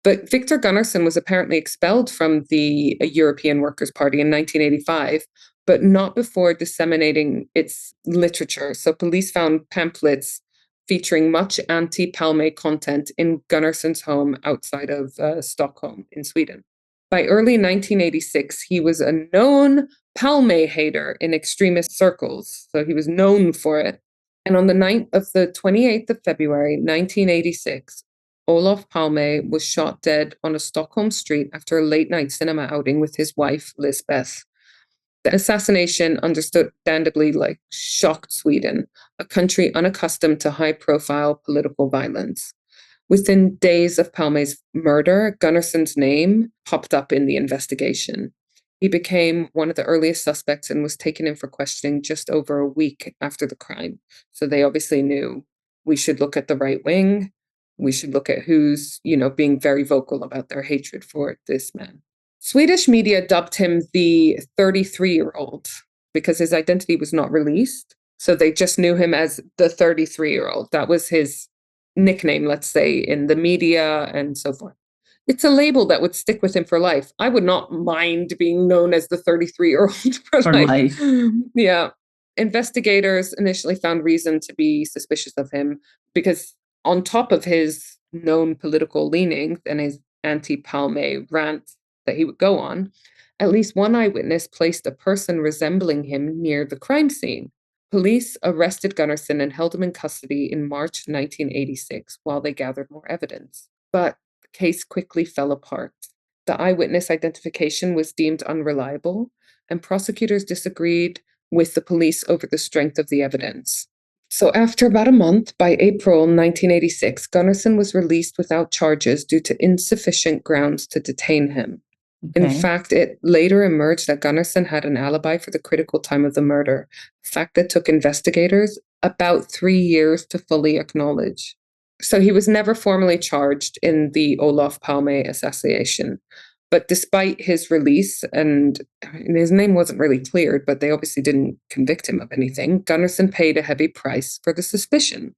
But Victor Gunnarsson was apparently expelled from the European Workers' Party in 1985, but not before disseminating its literature. So police found pamphlets featuring much anti-Palme content in Gunnarsson's home outside of Stockholm in Sweden. By early 1986, he was a known Palme hater in extremist circles, so he was known for it. And on the night of the 28th of February, 1986, Olof Palme was shot dead on a Stockholm street after a late-night cinema outing with his wife, Lisbeth. The assassination, understandably, shocked Sweden, a country unaccustomed to high-profile political violence. Within days of Palme's murder, Gunnarsson's name popped up in the investigation. He became one of the earliest suspects and was taken in for questioning just over a week after the crime. So they obviously knew we should look at the right wing. We should look at who's, being very vocal about their hatred for this man. Swedish media dubbed him the 33-year-old because his identity was not released. So they just knew him as the 33-year-old. That was his nickname, let's say, in the media and so forth. It's a label that would stick with him for life. I would not mind being known as the 33-year-old for life. Yeah. Investigators initially found reason to be suspicious of him because on top of his known political leanings and his anti-Palme rant that he would go on, at least one eyewitness placed a person resembling him near the crime scene. Police arrested Gunnarsson and held him in custody in March 1986 while they gathered more evidence. But the case quickly fell apart. The eyewitness identification was deemed unreliable, and prosecutors disagreed with the police over the strength of the evidence. So after about a month, by April 1986, Gunnarsson was released without charges due to insufficient grounds to detain him. Okay. In fact, it later emerged that Gunnarsson had an alibi for the critical time of the murder, a fact that took investigators about 3 years to fully acknowledge. So he was never formally charged in the Olof Palme assassination. But despite his release, and his name wasn't really cleared, but they obviously didn't convict him of anything, Gunnarsson paid a heavy price for the suspicion.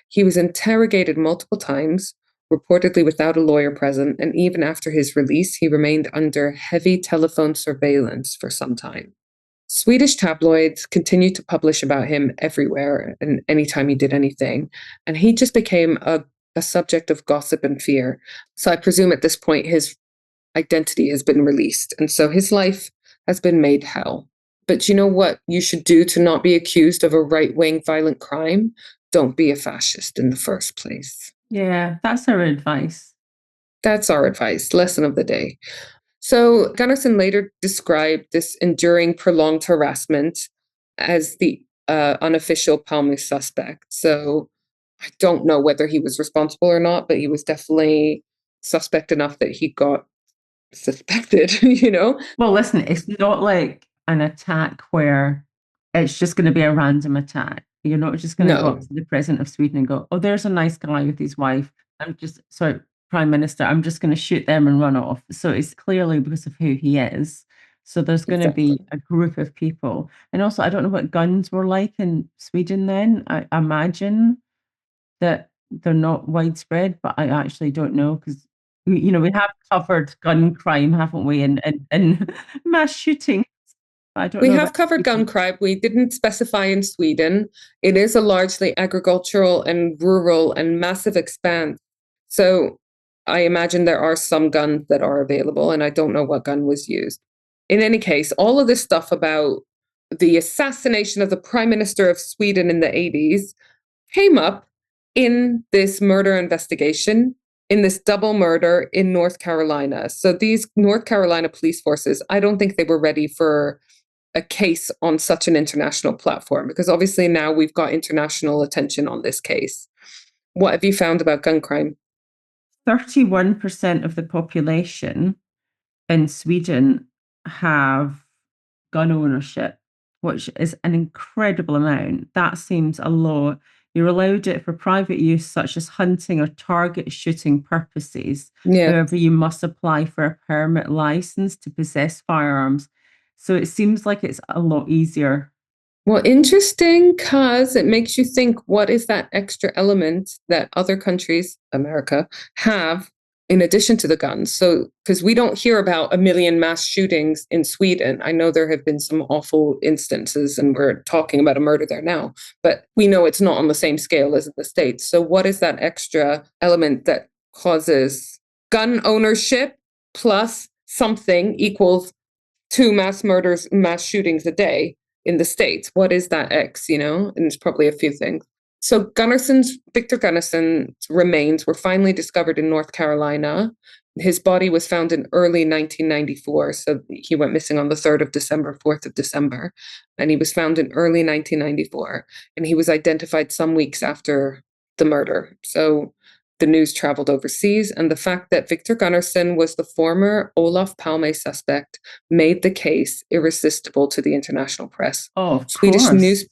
He was interrogated multiple times, reportedly without a lawyer present, and even after his release, he remained under heavy telephone surveillance for some time. Swedish tabloids continued to publish about him everywhere and anytime he did anything, and he just became a subject of gossip and fear. So I presume at this point his identity has been released, and so his life has been made hell. But you know what you should do to not be accused of a right-wing violent crime? Don't be a fascist in the first place. Yeah, that's our advice. That's our advice. Lesson of the day. So Gunnarsson later described this enduring, prolonged harassment as the unofficial Palme suspect. So I don't know whether he was responsible or not, but he was definitely suspect enough that he got suspected, Well, listen, it's not like an attack where it's just going to be a random attack. You're not just going to go up to the president of Sweden and go, oh, there's a nice guy with his wife. Prime Minister, I'm just going to shoot them and run off. So it's clearly because of who he is. So there's going to be a group of people. And also, I don't know what guns were like in Sweden then. I imagine that they're not widespread, but I actually don't know because we have covered gun crime, haven't we? And mass shooting. I don't know. We have covered gun crime. We didn't specify in Sweden. It is a largely agricultural and rural and massive expanse. So I imagine there are some guns that are available, and I don't know what gun was used. In any case, all of this stuff about the assassination of the Prime Minister of Sweden in the 80s came up in this murder investigation, in this double murder in North Carolina. So these North Carolina police forces, I don't think they were ready for a case on such an international platform? Because obviously now we've got international attention on this case. What have you found about gun crime? 31% of the population in Sweden have gun ownership, which is an incredible amount. That seems a lot. You're allowed it for private use, such as hunting or target shooting purposes. Yeah. However, you must apply for a permit license to possess firearms. So it seems like it's a lot easier. Well, interesting, because it makes you think, what is that extra element that other countries, America, have in addition to the guns? So, because we don't hear about a million mass shootings in Sweden. I know there have been some awful instances, and we're talking about a murder there now, but we know it's not on the same scale as in the States. So, what is that extra element that causes gun ownership plus something equals 2 mass shootings a day in the States? What is that X, And it's probably a few things. So Victor Gunnarsson's remains were finally discovered in North Carolina. His body was found in early 1994. So he went missing on the 3rd of December, 4th of December. And he was found in early 1994. And he was identified some weeks after the murder. So the news traveled overseas, and the fact that Victor Gunnarsson was the former Olof Palme suspect made the case irresistible to the international press. Oh, of course.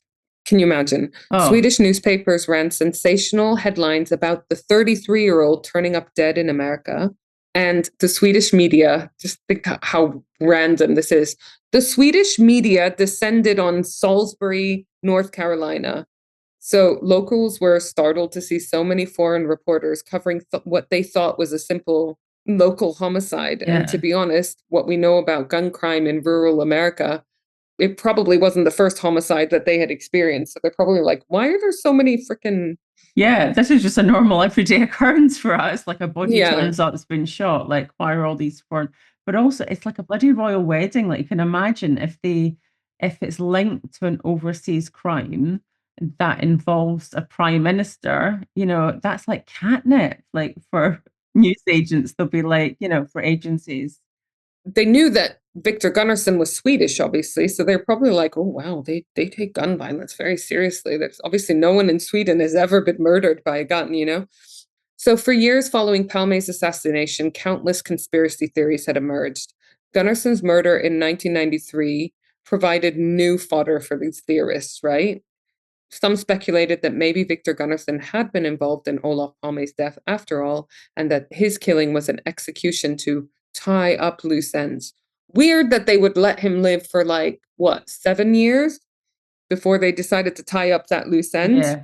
Can you imagine? Oh. Swedish newspapers ran sensational headlines about the 33-year-old turning up dead in America. And the Swedish media, just think how random this is. The Swedish media descended on Salisbury, North Carolina. So locals were startled to see so many foreign reporters covering what they thought was a simple local homicide. Yeah. And to be honest, what we know about gun crime in rural America, it probably wasn't the first homicide that they had experienced. So they're probably like, why are there so many freaking... Yeah, this is just a normal everyday occurrence for us. Like a body turns up that's been shot. Like, why are all these foreign... But also, it's like a bloody royal wedding. Like, you can imagine if it's linked to an overseas crime that involves a prime minister, that's like catnip. Like for news agents, they'll be like, for agencies. They knew that Victor Gunnarsson was Swedish, obviously, so they're probably like, oh, wow, they take gun violence very seriously. There's obviously no one in Sweden has ever been murdered by a gun, So for years following Palme's assassination, countless conspiracy theories had emerged. Gunnarsson's murder in 1993 provided new fodder for these theorists, right? Some speculated that maybe Victor Gunnarsson had been involved in Olof Palme's death after all, and that his killing was an execution to tie up loose ends. Weird that they would let him live for 7 years before they decided to tie up that loose end. Yeah.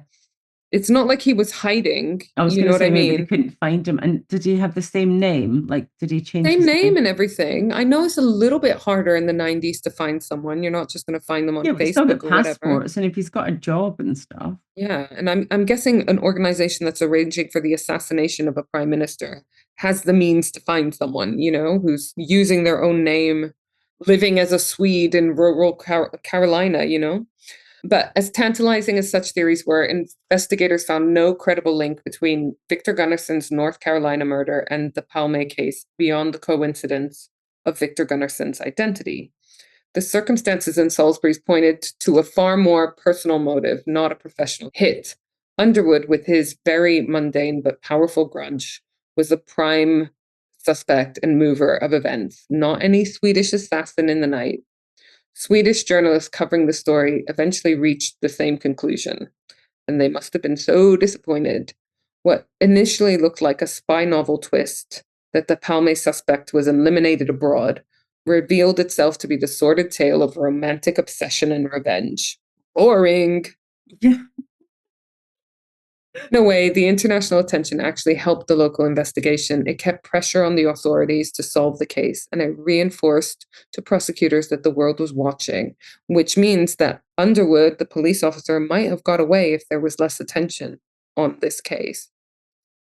It's not like he was hiding. I was going to say maybe they couldn't find him. And did he have the same name? Like, did he change same his name and everything? I know it's a little bit harder in the 90s to find someone. You're not just going to find them on Facebook still get or whatever. Passports, and if he's got a job and stuff. Yeah, and I'm guessing an organization that's arranging for the assassination of a prime minister has the means to find someone, who's using their own name, living as a Swede in rural Carolina, But as tantalizing as such theories were, investigators found no credible link between Victor Gunnarsson's North Carolina murder and the Palme case beyond the coincidence of Victor Gunnarsson's identity. The circumstances in Salisbury's pointed to a far more personal motive, not a professional hit. Underwood, with his very mundane but powerful grudge, was the prime suspect and mover of events, not any Swedish assassin in the night. Swedish journalists covering the story eventually reached the same conclusion, and they must have been so disappointed. What initially looked like a spy novel twist, that the Palme suspect was eliminated abroad, revealed itself to be the sordid tale of romantic obsession and revenge. Boring. Yeah. In a way, the international attention actually helped the local investigation. It kept pressure on the authorities to solve the case, and it reinforced to prosecutors that the world was watching, which means that Underwood, the police officer, might have got away if there was less attention on this case.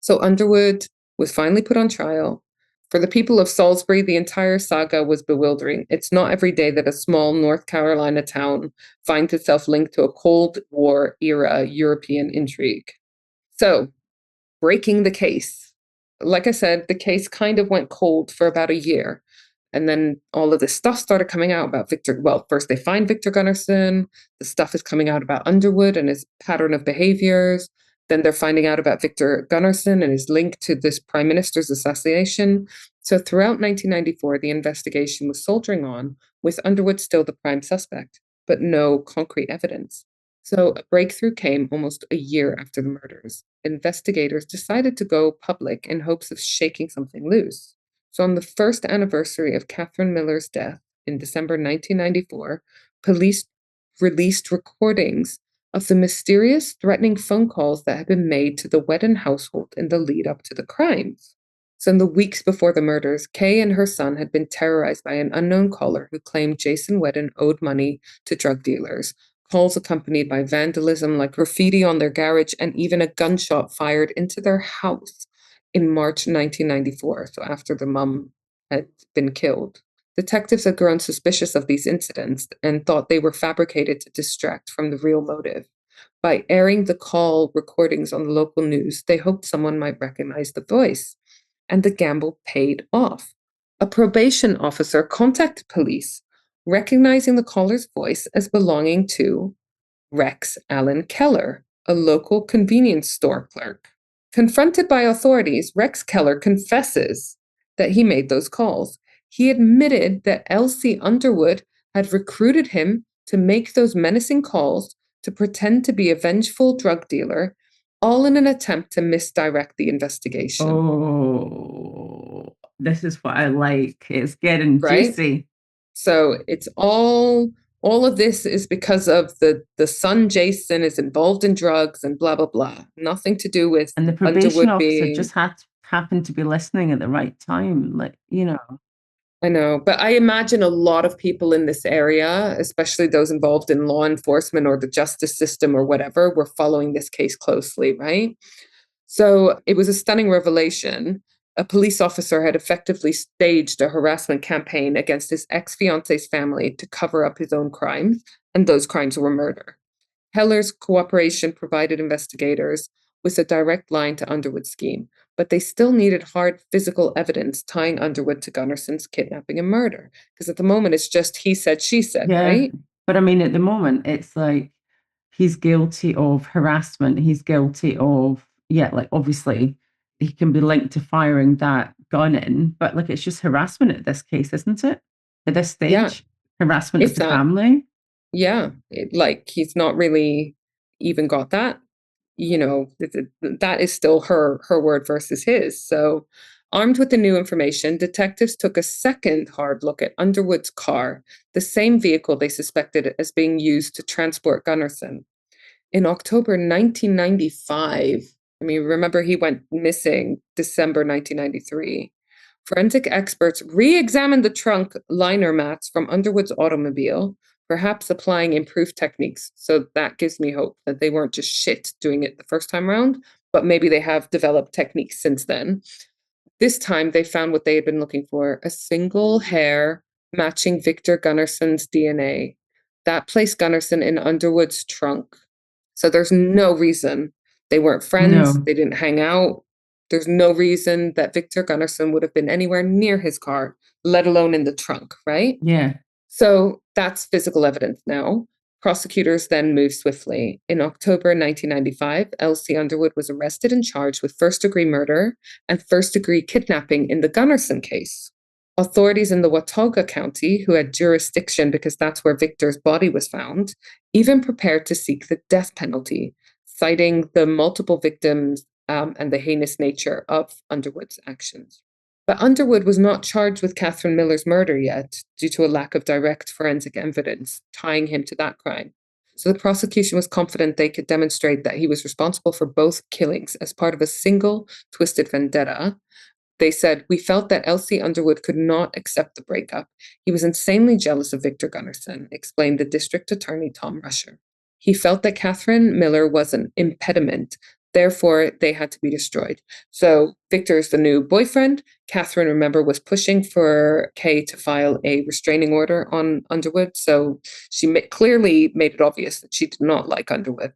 So Underwood was finally put on trial. For the people of Salisbury, the entire saga was bewildering. It's not every day that a small North Carolina town finds itself linked to a Cold War era European intrigue. So, breaking the case. Like I said, the case kind of went cold for about a year. And then all of this stuff started coming out about Victor. Well, first they find Victor Gunnarsson. The stuff is coming out about Underwood and his pattern of behaviors. Then they're finding out about Victor Gunnarsson and his link to this prime minister's assassination. So throughout 1994, the investigation was soldiering on, with Underwood still the prime suspect, but no concrete evidence. So a breakthrough came almost a year after the murders. Investigators decided to go public in hopes of shaking something loose. So on the first anniversary of Catherine Miller's death in December 1994, police released recordings of the mysterious, threatening phone calls that had been made to the Wedden household in the lead up to the crimes. So in the weeks before the murders, Kay and her son had been terrorized by an unknown caller who claimed Jason Wedden owed money to drug dealers, calls accompanied by vandalism like graffiti on their garage and even a gunshot fired into their house in March 1994, so after the mum had been killed. Detectives had grown suspicious of these incidents and thought they were fabricated to distract from the real motive. By airing the call recordings on the local news, they hoped someone might recognize the voice. And the gamble paid off. A probation officer contacted police, recognizing the caller's voice as belonging to Rex Allen Keller, a local convenience store clerk. Confronted by authorities, Rex Keller confesses that he made those calls. He admitted that Elsie Underwood had recruited him to make those menacing calls to pretend to be a vengeful drug dealer, all in an attempt to misdirect the investigation. Oh, this is what I like. It's getting Right? juicy. So it's all of this is because of the son Jason is involved in drugs and blah blah blah. Nothing to do with And the probation Underwood officer being. just happened to be listening at the right time. Like, you know. I know, but I imagine a lot of people in this area, especially those involved in law enforcement or the justice system or whatever, were following this case closely, right? So it was a stunning revelation. A police officer had effectively staged a harassment campaign against his ex-fiance's family to cover up his own crimes, and those crimes were murder. Heller's cooperation provided investigators with a direct line to Underwood's scheme, but they still needed hard physical evidence tying Underwood to Gunnarsson's kidnapping and murder. Because at the moment, it's just he said, she said, Yeah. right? But I mean, at the moment, it's like he's guilty of harassment. He's guilty of, yeah, like obviously he can be linked to firing that gun in, but like it's just harassment at this case, isn't it? At this Yeah, stage, harassment of if the that, family. yeah, like he's not really even got that. That is still her word versus his. So, armed with the new information, detectives took a second hard look at Underwood's car, the same vehicle they suspected as being used to transport Gunnarsson. In October 1995, I mean, remember he went missing December 1993. Forensic experts re-examined the trunk liner mats from Underwood's automobile, perhaps applying improved techniques. So that gives me hope that they weren't just shit doing it the first time around, but maybe they have developed techniques since then. This time they found what they had been looking for, a single hair matching Victor Gunnarsson's DNA. That placed Gunnarsson in Underwood's trunk. So there's no reason they weren't friends, No. they didn't hang out. There's no reason that Victor Gunnarsson would have been anywhere near his car, let alone in the trunk, right? Yeah. So that's physical evidence now. Prosecutors then moved swiftly. In October 1995, Elsie Underwood was arrested and charged with first-degree murder and first-degree kidnapping in the Gunnarsson case. Authorities in the Watauga County, who had jurisdiction because that's where Victor's body was found, even prepared to seek the death penalty, citing the multiple victims and the heinous nature of Underwood's actions. But Underwood was not charged with Catherine Miller's murder yet, due to a lack of direct forensic evidence tying him to that crime. So the prosecution was confident they could demonstrate that he was responsible for both killings as part of a single twisted vendetta. They said, "We felt that Elsie Underwood could not accept the breakup. He was insanely jealous of Victor Gunnarsson," explained the district attorney Tom Rusher. "He felt that Catherine Miller was an impediment. Therefore, they had to be destroyed." So Victor's the new boyfriend. Catherine, remember, was pushing for Kay to file a restraining order on Underwood. So she clearly made it obvious that she did not like Underwood.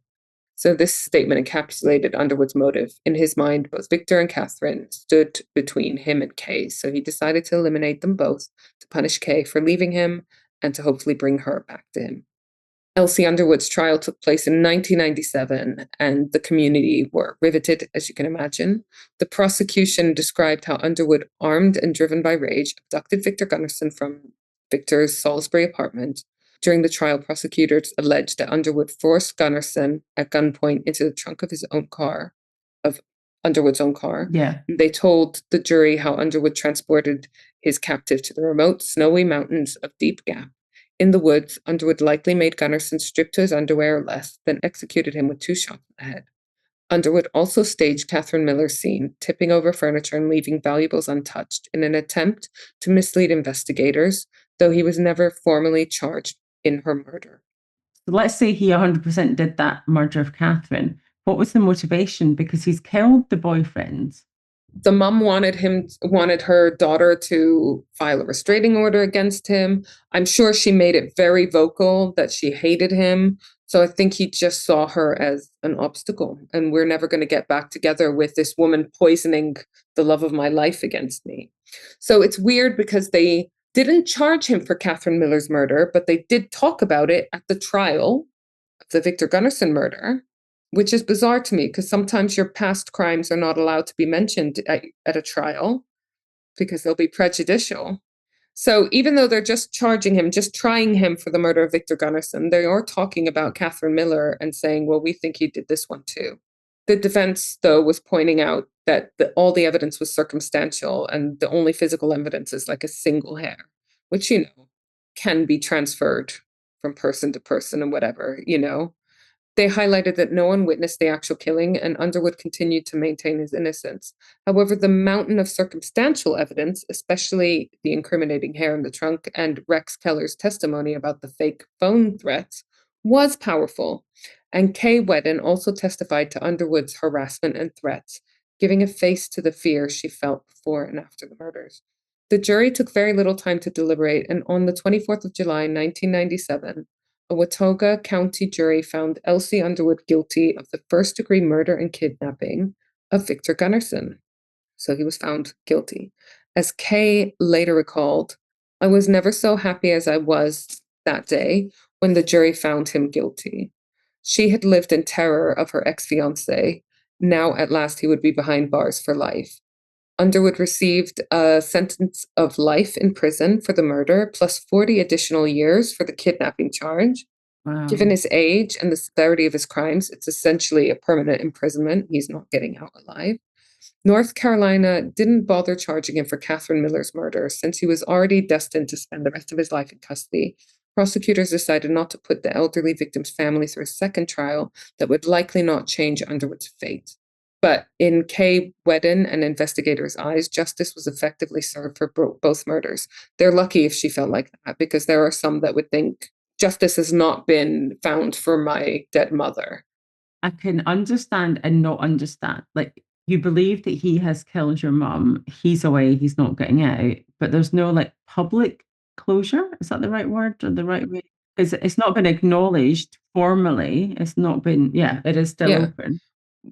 So this statement encapsulated Underwood's motive. In his mind, both Victor and Catherine stood between him and Kay, so he decided to eliminate them both to punish Kay for leaving him and to hopefully bring her back to him. Elsie Underwood's trial took place in 1997, and the community were riveted, as you can imagine. The prosecution described how Underwood, armed and driven by rage, abducted Victor Gunnarsson from Victor's Salisbury apartment. During the trial, prosecutors alleged that Underwood forced Gunnarsson at gunpoint into the trunk of his own car, of Underwood's own car. Yeah. They told the jury how Underwood transported his captive to the remote, snowy mountains of Deep Gap. In the woods, Underwood likely made Gunnarsson strip to his underwear or less, then executed him with 2 shots in the head. Underwood also staged Catherine Miller's scene, tipping over furniture and leaving valuables untouched in an attempt to mislead investigators, though he was never formally charged in her murder. So let's say he 100% did that murder of Catherine. What was the motivation? Because he's killed the boyfriend. The mum wanted her daughter to file a restraining order against him. I'm sure she made it very vocal that she hated him. So I think he just saw her as an obstacle, and we're never going to get back together with this woman poisoning the love of my life against me. So it's weird because they didn't charge him for Catherine Miller's murder, but they did talk about it at the trial of the Victor Gunnarsson murder, which is bizarre to me because sometimes your past crimes are not allowed to be mentioned at a trial because they'll be prejudicial. So even though they're just charging him, just trying him for the murder of Victor Gunnarsson, they are talking about Catherine Miller and saying, well, we think he did this one too. The defense, though, was pointing out that all the evidence was circumstantial and the only physical evidence is like a single hair, which, can be transferred from person to person and whatever. They highlighted that no one witnessed the actual killing, and Underwood continued to maintain his innocence. However, the mountain of circumstantial evidence, especially the incriminating hair in the trunk and Rex Keller's testimony about the fake phone threats, was powerful. And Kay Wedden also testified to Underwood's harassment and threats, giving a face to the fear she felt before and after the murders. The jury took very little time to deliberate, and on the 24th of July, 1997, a Watauga County jury found Elsie Underwood guilty of the first-degree murder and kidnapping of Victor Gunnarsson. So he was found guilty. As Kay later recalled, I was never so happy as I was that day when the jury found him guilty. She had lived in terror of her ex-fiancé. Now, at last, he would be behind bars for life. Underwood received a sentence of life in prison for the murder, plus 40 additional years for the kidnapping charge. Wow. Given his age and the severity of his crimes, it's essentially a permanent imprisonment. He's not getting out alive. North Carolina didn't bother charging him for Catherine Miller's murder since he was already destined to spend the rest of his life in custody. Prosecutors decided not to put the elderly victim's family through a second trial that would likely not change Underwood's fate. But in Kay Wedden and investigators' eyes, justice was effectively served for both murders. They're lucky if she felt like that, because there are some that would think justice has not been found for my dead mother. I can understand and not understand. Like, you believe that he has killed your mum. He's away. He's not getting out. But there's no public closure. Is that the right word or the right way? It's not been acknowledged formally. It's not been. Yeah, it is still open.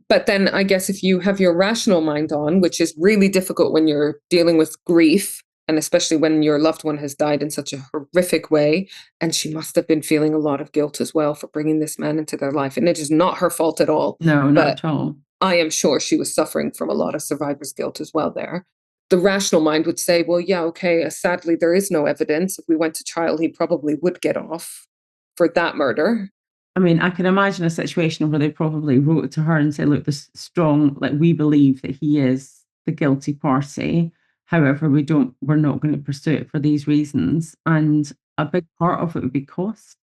But then I guess if you have your rational mind on, which is really difficult when you're dealing with grief, and especially when your loved one has died in such a horrific way, and she must have been feeling a lot of guilt as well for bringing this man into their life. And it is not her fault at all. No, not at all. I am sure she was suffering from a lot of survivor's guilt as well there. The rational mind would say, well, yeah, okay, sadly, there is no evidence. If we went to trial, he probably would get off for that murder. I mean, I can imagine a situation where they probably wrote to her and said, look, this strong, we believe that he is the guilty party. However, we're not going to pursue it for these reasons. And a big part of it would be cost.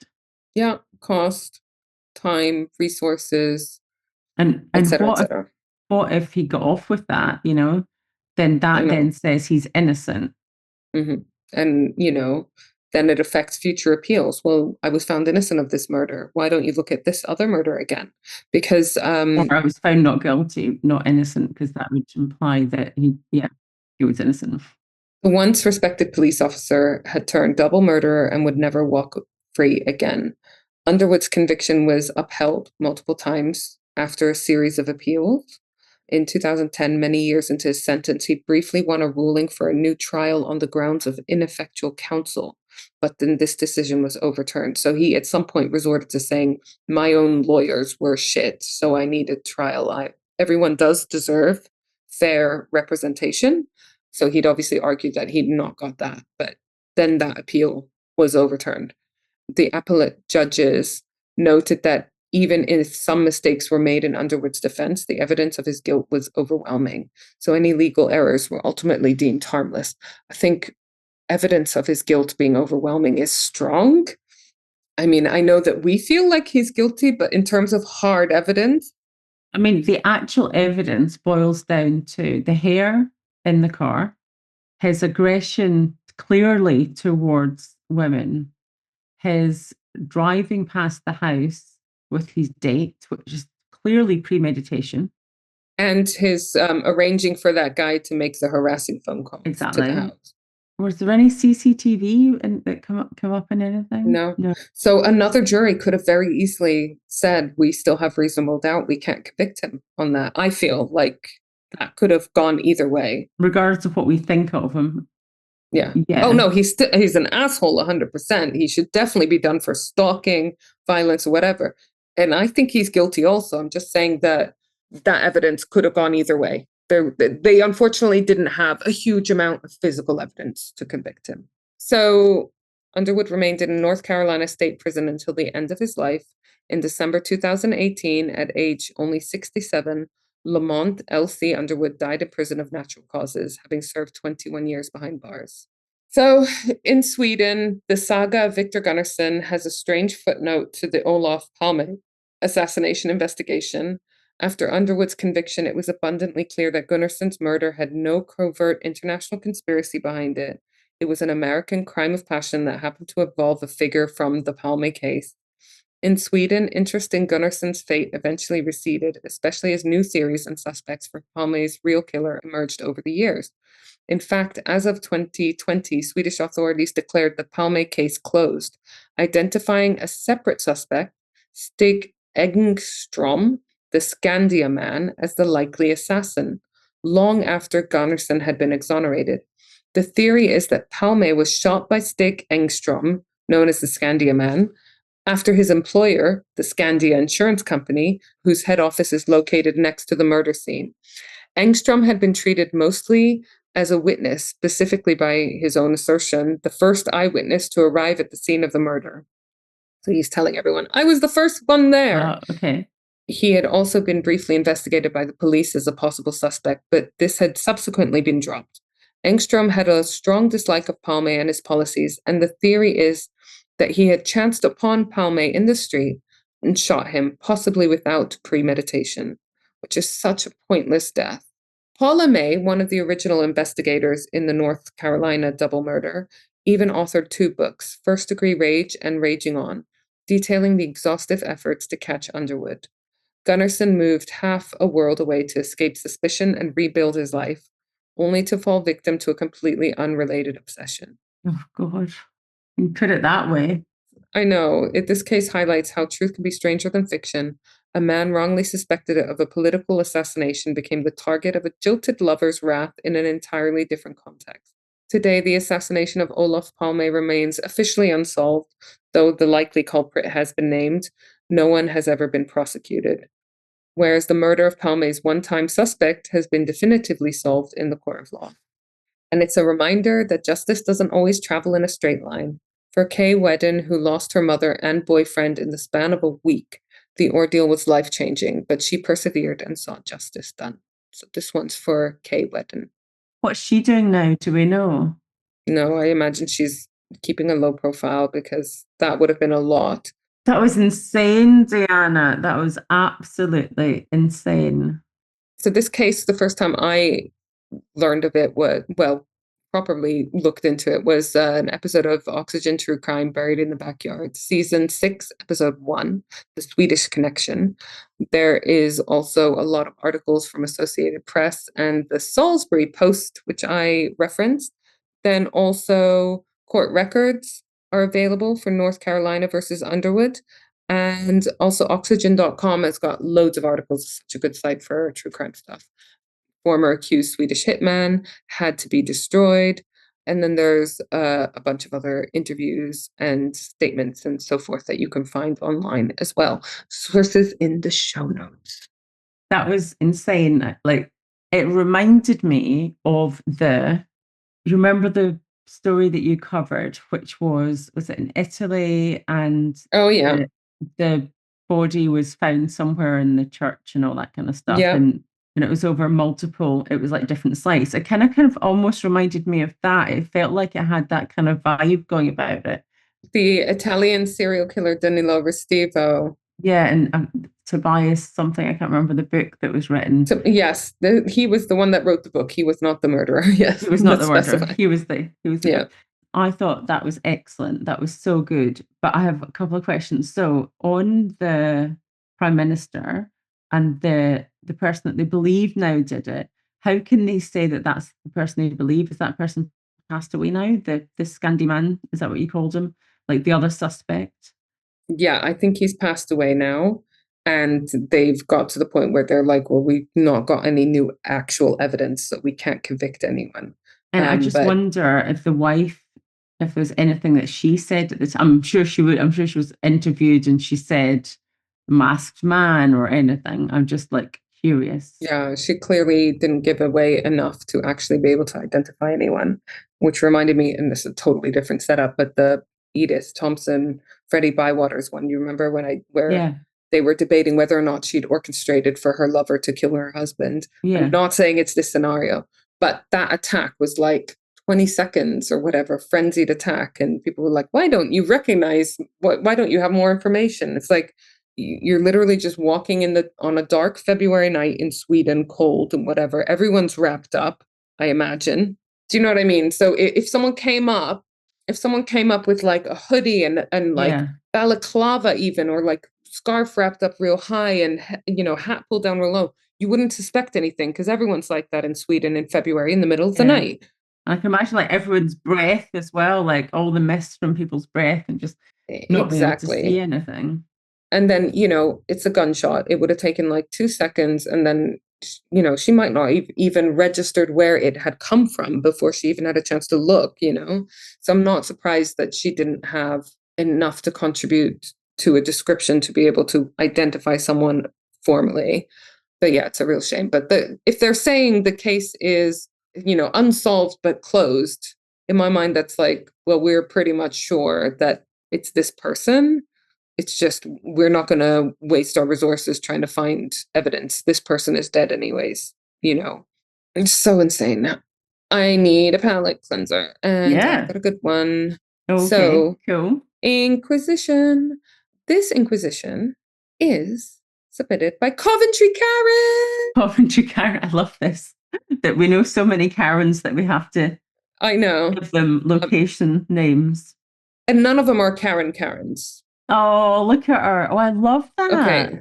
Yeah, cost, time, resources, and et cetera, et cetera. What if he got off with that, then that then says he's innocent. Mm-hmm. And, then it affects future appeals. Well, I was found innocent of this murder. Why don't you look at this other murder again? Because or I was found not guilty, not innocent, because that would imply that he was innocent. The once respected police officer had turned double murderer and would never walk free again. Underwood's conviction was upheld multiple times after a series of appeals. In 2010, many years into his sentence, he briefly won a ruling for a new trial on the grounds of ineffectual counsel, but then this decision was overturned. So he, at some point, resorted to saying, my own lawyers were shit, so I need a trial. Everyone does deserve fair representation. So he'd obviously argued that he'd not got that, but then that appeal was overturned. The appellate judges noted that even if some mistakes were made in Underwood's defense, the evidence of his guilt was overwhelming. So any legal errors were ultimately deemed harmless. I think evidence of his guilt being overwhelming is strong. I mean, I know that we feel like he's guilty, but in terms of hard evidence, I mean, the actual evidence boils down to the hair in the car, his aggression clearly towards women, his driving past the house with his date, which is clearly premeditation. And his arranging for that guy to make the harassing phone calls to the house. Was there any CCTV that come up in anything? No. So another jury could have very easily said, we still have reasonable doubt, we can't convict him on that. I feel like that could have gone either way. Regardless of what we think of him. Yeah. Oh, no, he's an asshole 100%. He should definitely be done for stalking, violence, or whatever. And I think he's guilty also. I'm just saying that evidence could have gone either way. They unfortunately didn't have a huge amount of physical evidence to convict him. So Underwood remained in North Carolina State Prison until the end of his life. In December 2018, at age only 67, Lamont L.C. Underwood died in prison of natural causes, having served 21 years behind bars. So in Sweden, the saga of Victor Gunnarsson has a strange footnote to the Olof Palme assassination investigation. After Underwood's conviction, it was abundantly clear that Gunnarsson's murder had no covert international conspiracy behind it. It was an American crime of passion that happened to involve a figure from the Palme case. In Sweden, interest in Gunnarsson's fate eventually receded, especially as new theories and suspects for Palme's real killer emerged over the years. In fact, as of 2020, Swedish authorities declared the Palme case closed, identifying a separate suspect, Stig Engström, the Skandia man, as the likely assassin, long after Gunnarsson had been exonerated. The theory is that Palme was shot by Stig Engström, known as the Skandia man, after his employer, the Skandia Insurance Company, whose head office is located next to the murder scene. Engström had been treated mostly as a witness, specifically by his own assertion, the first eyewitness to arrive at the scene of the murder. So he's telling everyone, I was the first one there. Okay. He had also been briefly investigated by the police as a possible suspect, but this had subsequently been dropped. Engström had a strong dislike of Palme and his policies, and the theory is that he had chanced upon Palme in the street and shot him, possibly without premeditation, which is such a pointless death. Paula May, one of the original investigators in the North Carolina double murder, even authored 2 books, First Degree Rage and Raging On, detailing the exhaustive efforts to catch Underwood. Gunnarsson moved half a world away to escape suspicion and rebuild his life, only to fall victim to a completely unrelated obsession. Oh, God. You put it that way. I know. This case highlights how truth can be stranger than fiction. A man wrongly suspected of a political assassination became the target of a jilted lover's wrath in an entirely different context. Today, the assassination of Olof Palme remains officially unsolved, though the likely culprit has been named. No one has ever been prosecuted, whereas the murder of Palme's one-time suspect has been definitively solved in the court of law. And it's a reminder that justice doesn't always travel in a straight line. For Kay Wedden, who lost her mother and boyfriend in the span of a week, the ordeal was life-changing, but she persevered and saw justice done. So this one's for Kay Wedden. What's she doing now? Do we know? No, I imagine she's keeping a low profile because that would have been a lot. That was insane, Diana. That was absolutely insane. So this case, the first time I learned of it properly looked into it, was an episode of Oxygen True Crime, Buried in the Backyard, season 6, episode 1, The Swedish Connection. There is also a lot of articles from Associated Press and the Salisbury Post, which I referenced. Then also court records are available for North Carolina versus Underwood. And also oxygen.com has got loads of articles. It's such a good site for true crime stuff. Former accused Swedish hitman had to be destroyed. And then there's a bunch of other interviews and statements and so forth that you can find online as well. Sources in the show notes. That was insane. Like, it reminded me of you remember the story that you covered, which was it in Italy? And oh yeah, the body was found somewhere in the church and all that kind of stuff. Yeah. And it was over multiple, it was like different sites. It kind of almost reminded me of that. It felt like it had that kind of vibe going about it. The Italian serial killer Danilo Restivo. Yeah, and Tobias something, I can't remember the book that was written. Yes, he was the one that wrote the book. He was not the murderer. Yes, he was not the murderer. He was the yeah. I thought that was excellent. That was so good. But I have a couple of questions. So on the Prime Minister and the person that they believe now did it, how can they say that that's the person they believe? Is that person passed away now? The Scandi man, is that what you called him? Like the other suspect? Yeah, I think he's passed away now. And they've got to the point where they're like, well, we've not got any new actual evidence, so we can't convict anyone. And I just wonder if the wife, if there's anything that she said at the time. I'm sure she was interviewed and she said masked man or anything. I'm just like curious. Yeah, she clearly didn't give away enough to actually be able to identify anyone, which reminded me, and this is a totally different setup, but the Edith Thompson, Freddie Bywaters one, you remember where they were debating whether or not she'd orchestrated for her lover to kill her husband. Yeah. I'm not saying it's this scenario, but that attack was like 20 seconds or whatever, frenzied attack. And people were like, why don't you recognize, why don't you have more information? It's like, you're literally just walking on a dark February night in Sweden, cold and whatever. Everyone's wrapped up, I imagine. Do you know what I mean? So if someone came up with like a hoodie and like balaclava even, or like scarf wrapped up real high and, hat pulled down real low, you wouldn't suspect anything because everyone's like that in Sweden in February in the middle of the night. I can imagine like everyone's breath as well, like all the mist from people's breath and just not being able to see anything. And then, it's a gunshot. It would have taken like 2 seconds. And then, she might not even registered where it had come from before she even had a chance to look, So I'm not surprised that she didn't have enough to contribute to a description to be able to identify someone formally. But yeah, it's a real shame. But if they're saying the case is, unsolved but closed, in my mind, that's like, well, we're pretty much sure that it's this person. It's just, we're not going to waste our resources trying to find evidence. This person is dead anyways, It's so insane. I need a palate cleanser, and I've got a good one. Okay, so, cool. Inquisition. This Inquisition is submitted by Coventry Karen. Coventry Karen, I love this. That we know so many Karens that we have to give them location names. And none of them are Karens. Oh, look at her. Oh, I love that. Okay.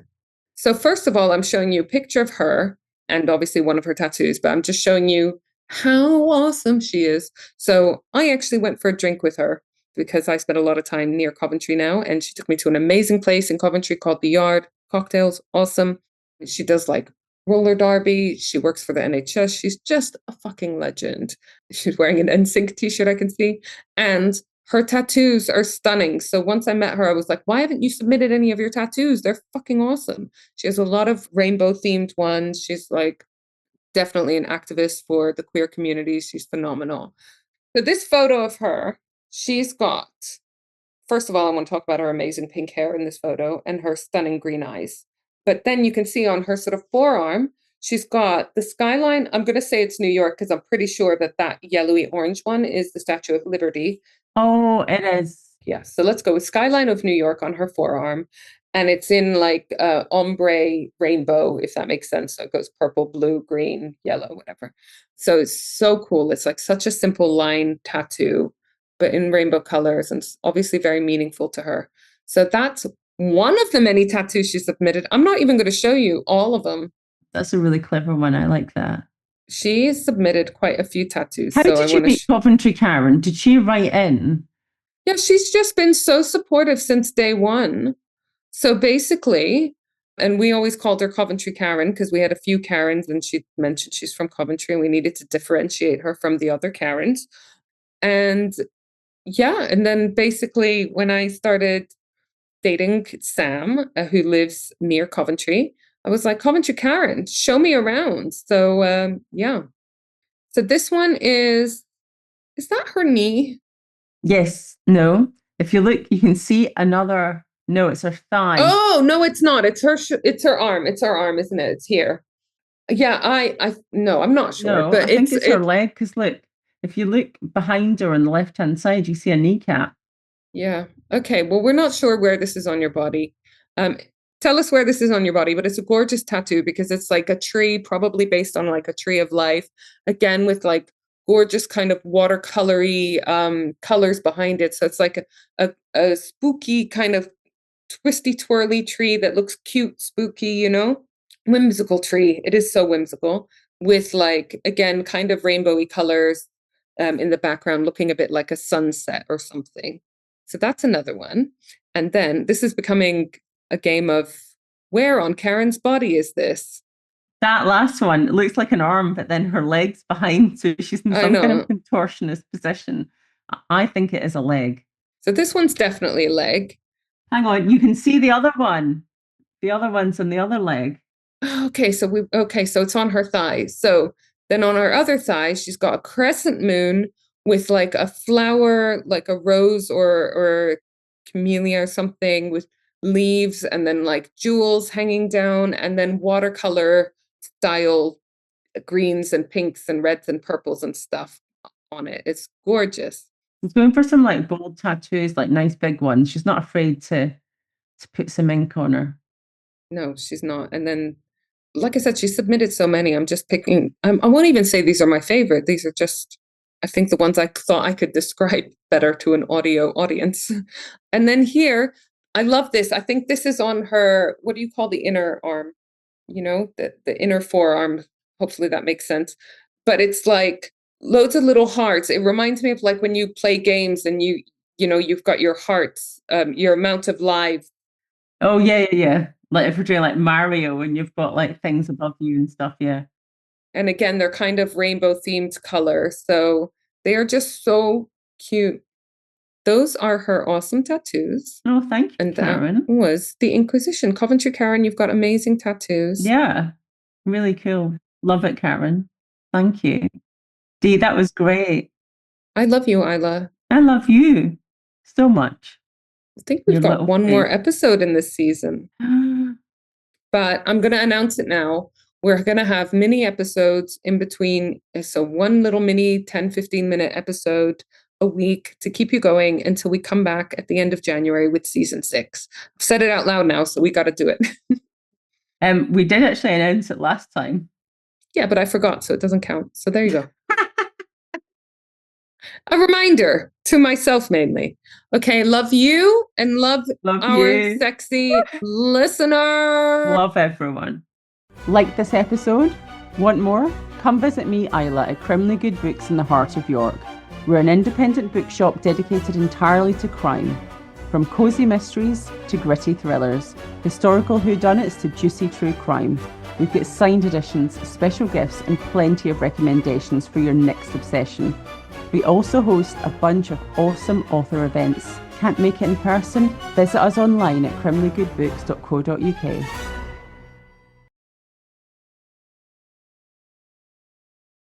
So first of all, I'm showing you a picture of her and obviously one of her tattoos, but I'm just showing you how awesome she is. So I actually went for a drink with her because I spent a lot of time near Coventry now, and she took me to an amazing place in Coventry called The Yard. Cocktails, awesome. She does like roller derby. She works for the NHS. She's just a fucking legend. She's wearing an NSYNC t-shirt, I can see. And her tattoos are stunning. So once I met her, I was like, why haven't you submitted any of your tattoos? They're fucking awesome. She has a lot of rainbow themed ones. She's like definitely an activist for the queer community. She's phenomenal. So this photo of her, she's got, first of all, I want to talk about her amazing pink hair in this photo and her stunning green eyes. But then you can see on her sort of forearm, she's got the skyline. I'm going to say it's New York because I'm pretty sure that yellowy orange one is the Statue of Liberty. Oh, it is. Yeah. So let's go with skyline of New York on her forearm. And it's in like ombre rainbow, if that makes sense. So it goes purple, blue, green, yellow, whatever. So it's so cool. It's like such a simple line tattoo, but in rainbow colors, and obviously very meaningful to her. So that's one of the many tattoos she submitted. I'm not even going to show you all of them. That's a really clever one. I like that. She submitted quite a few tattoos. How did you meet Coventry Karen? Did she write in? Yeah, she's just been so supportive since day one. So basically, and we always called her Coventry Karen because we had a few Karens and she mentioned she's from Coventry and we needed to differentiate her from the other Karens. And yeah, and then basically when I started dating Sam, who lives near Coventry, I was like, Coventry Karen, show me around. So yeah. So this one is that her knee? Yes, no. If you look, you can see another. No, it's her thigh. Oh, no, it's not. It's her arm. It's her arm, isn't it? It's here. Yeah, no, I'm not sure. No, But I think it's her leg, because look, if you look behind her on the left-hand side, you see a kneecap. Yeah. Okay. Well, we're not sure where this is on your body. Tell us where this is on your body, but it's a gorgeous tattoo because it's like a tree, probably based on like a tree of life, again with like gorgeous kind of watercolory colors behind it. So it's like a spooky kind of twisty twirly tree that looks cute, spooky, whimsical tree. It is so whimsical with like, again, kind of rainbowy colors in the background, looking a bit like a sunset or something. So that's another one. And then this is becoming a game of where on Karen's body is this? That last one, it looks like an arm, but then her leg's behind, so she's in some kind of contortionist position. I think it is a leg. So this one's definitely a leg. Hang on, you can see the other one. The other one's on the other leg. Okay, so it's on her thigh. So then on her other thigh, she's got a crescent moon with like a flower, like a rose or camellia or something with leaves and then like jewels hanging down and then watercolor style greens and pinks and reds and purples and stuff on it. It's gorgeous. She's going for some like bold tattoos, like nice big ones. She's not afraid to put some ink on her. No, she's not. And then, like I said, she submitted so many. I'm just picking. I won't even say these are my favorite. These are just, I think, the ones I thought I could describe better to an audio audience. And then here, I love this. I think this is on her, what do you call the inner arm? The inner forearm. Hopefully that makes sense. But it's like loads of little hearts. It reminds me of like when you play games and you've got your hearts, your amount of lives. Oh, yeah. Like if we're doing like Mario and you've got like things above you and stuff, yeah. And again, they're kind of rainbow themed color. So they are just so cute. Those are her awesome tattoos. Oh, thank you, and Karen. That was the Inquisition. Coventry Karen, you've got amazing tattoos. Yeah, really cool. Love it, Karen. Thank you. Dee, that was great. I love you, Isla. I love you so much. I think we've got one more episode in this season. But I'm going to announce it now. We're going to have mini episodes in between. So one little mini 10, 15-minute episode a week to keep you going until we come back at the end of January with season 6. I've said it out loud now, so we got to do it. We did actually announce it last time. Yeah, but I forgot, so it doesn't count. So there you go. A reminder to myself mainly. Okay, love you and love our sexy listener. Love everyone. Like this episode? Want more? Come visit me, Isla, at Crimley Good Books in the heart of York. We're an independent bookshop dedicated entirely to crime. From cosy mysteries to gritty thrillers, historical whodunits to juicy true crime. We've got signed editions, special gifts and plenty of recommendations for your next obsession. We also host a bunch of awesome author events. Can't make it in person? Visit us online at crimleygoodbooks.co.uk.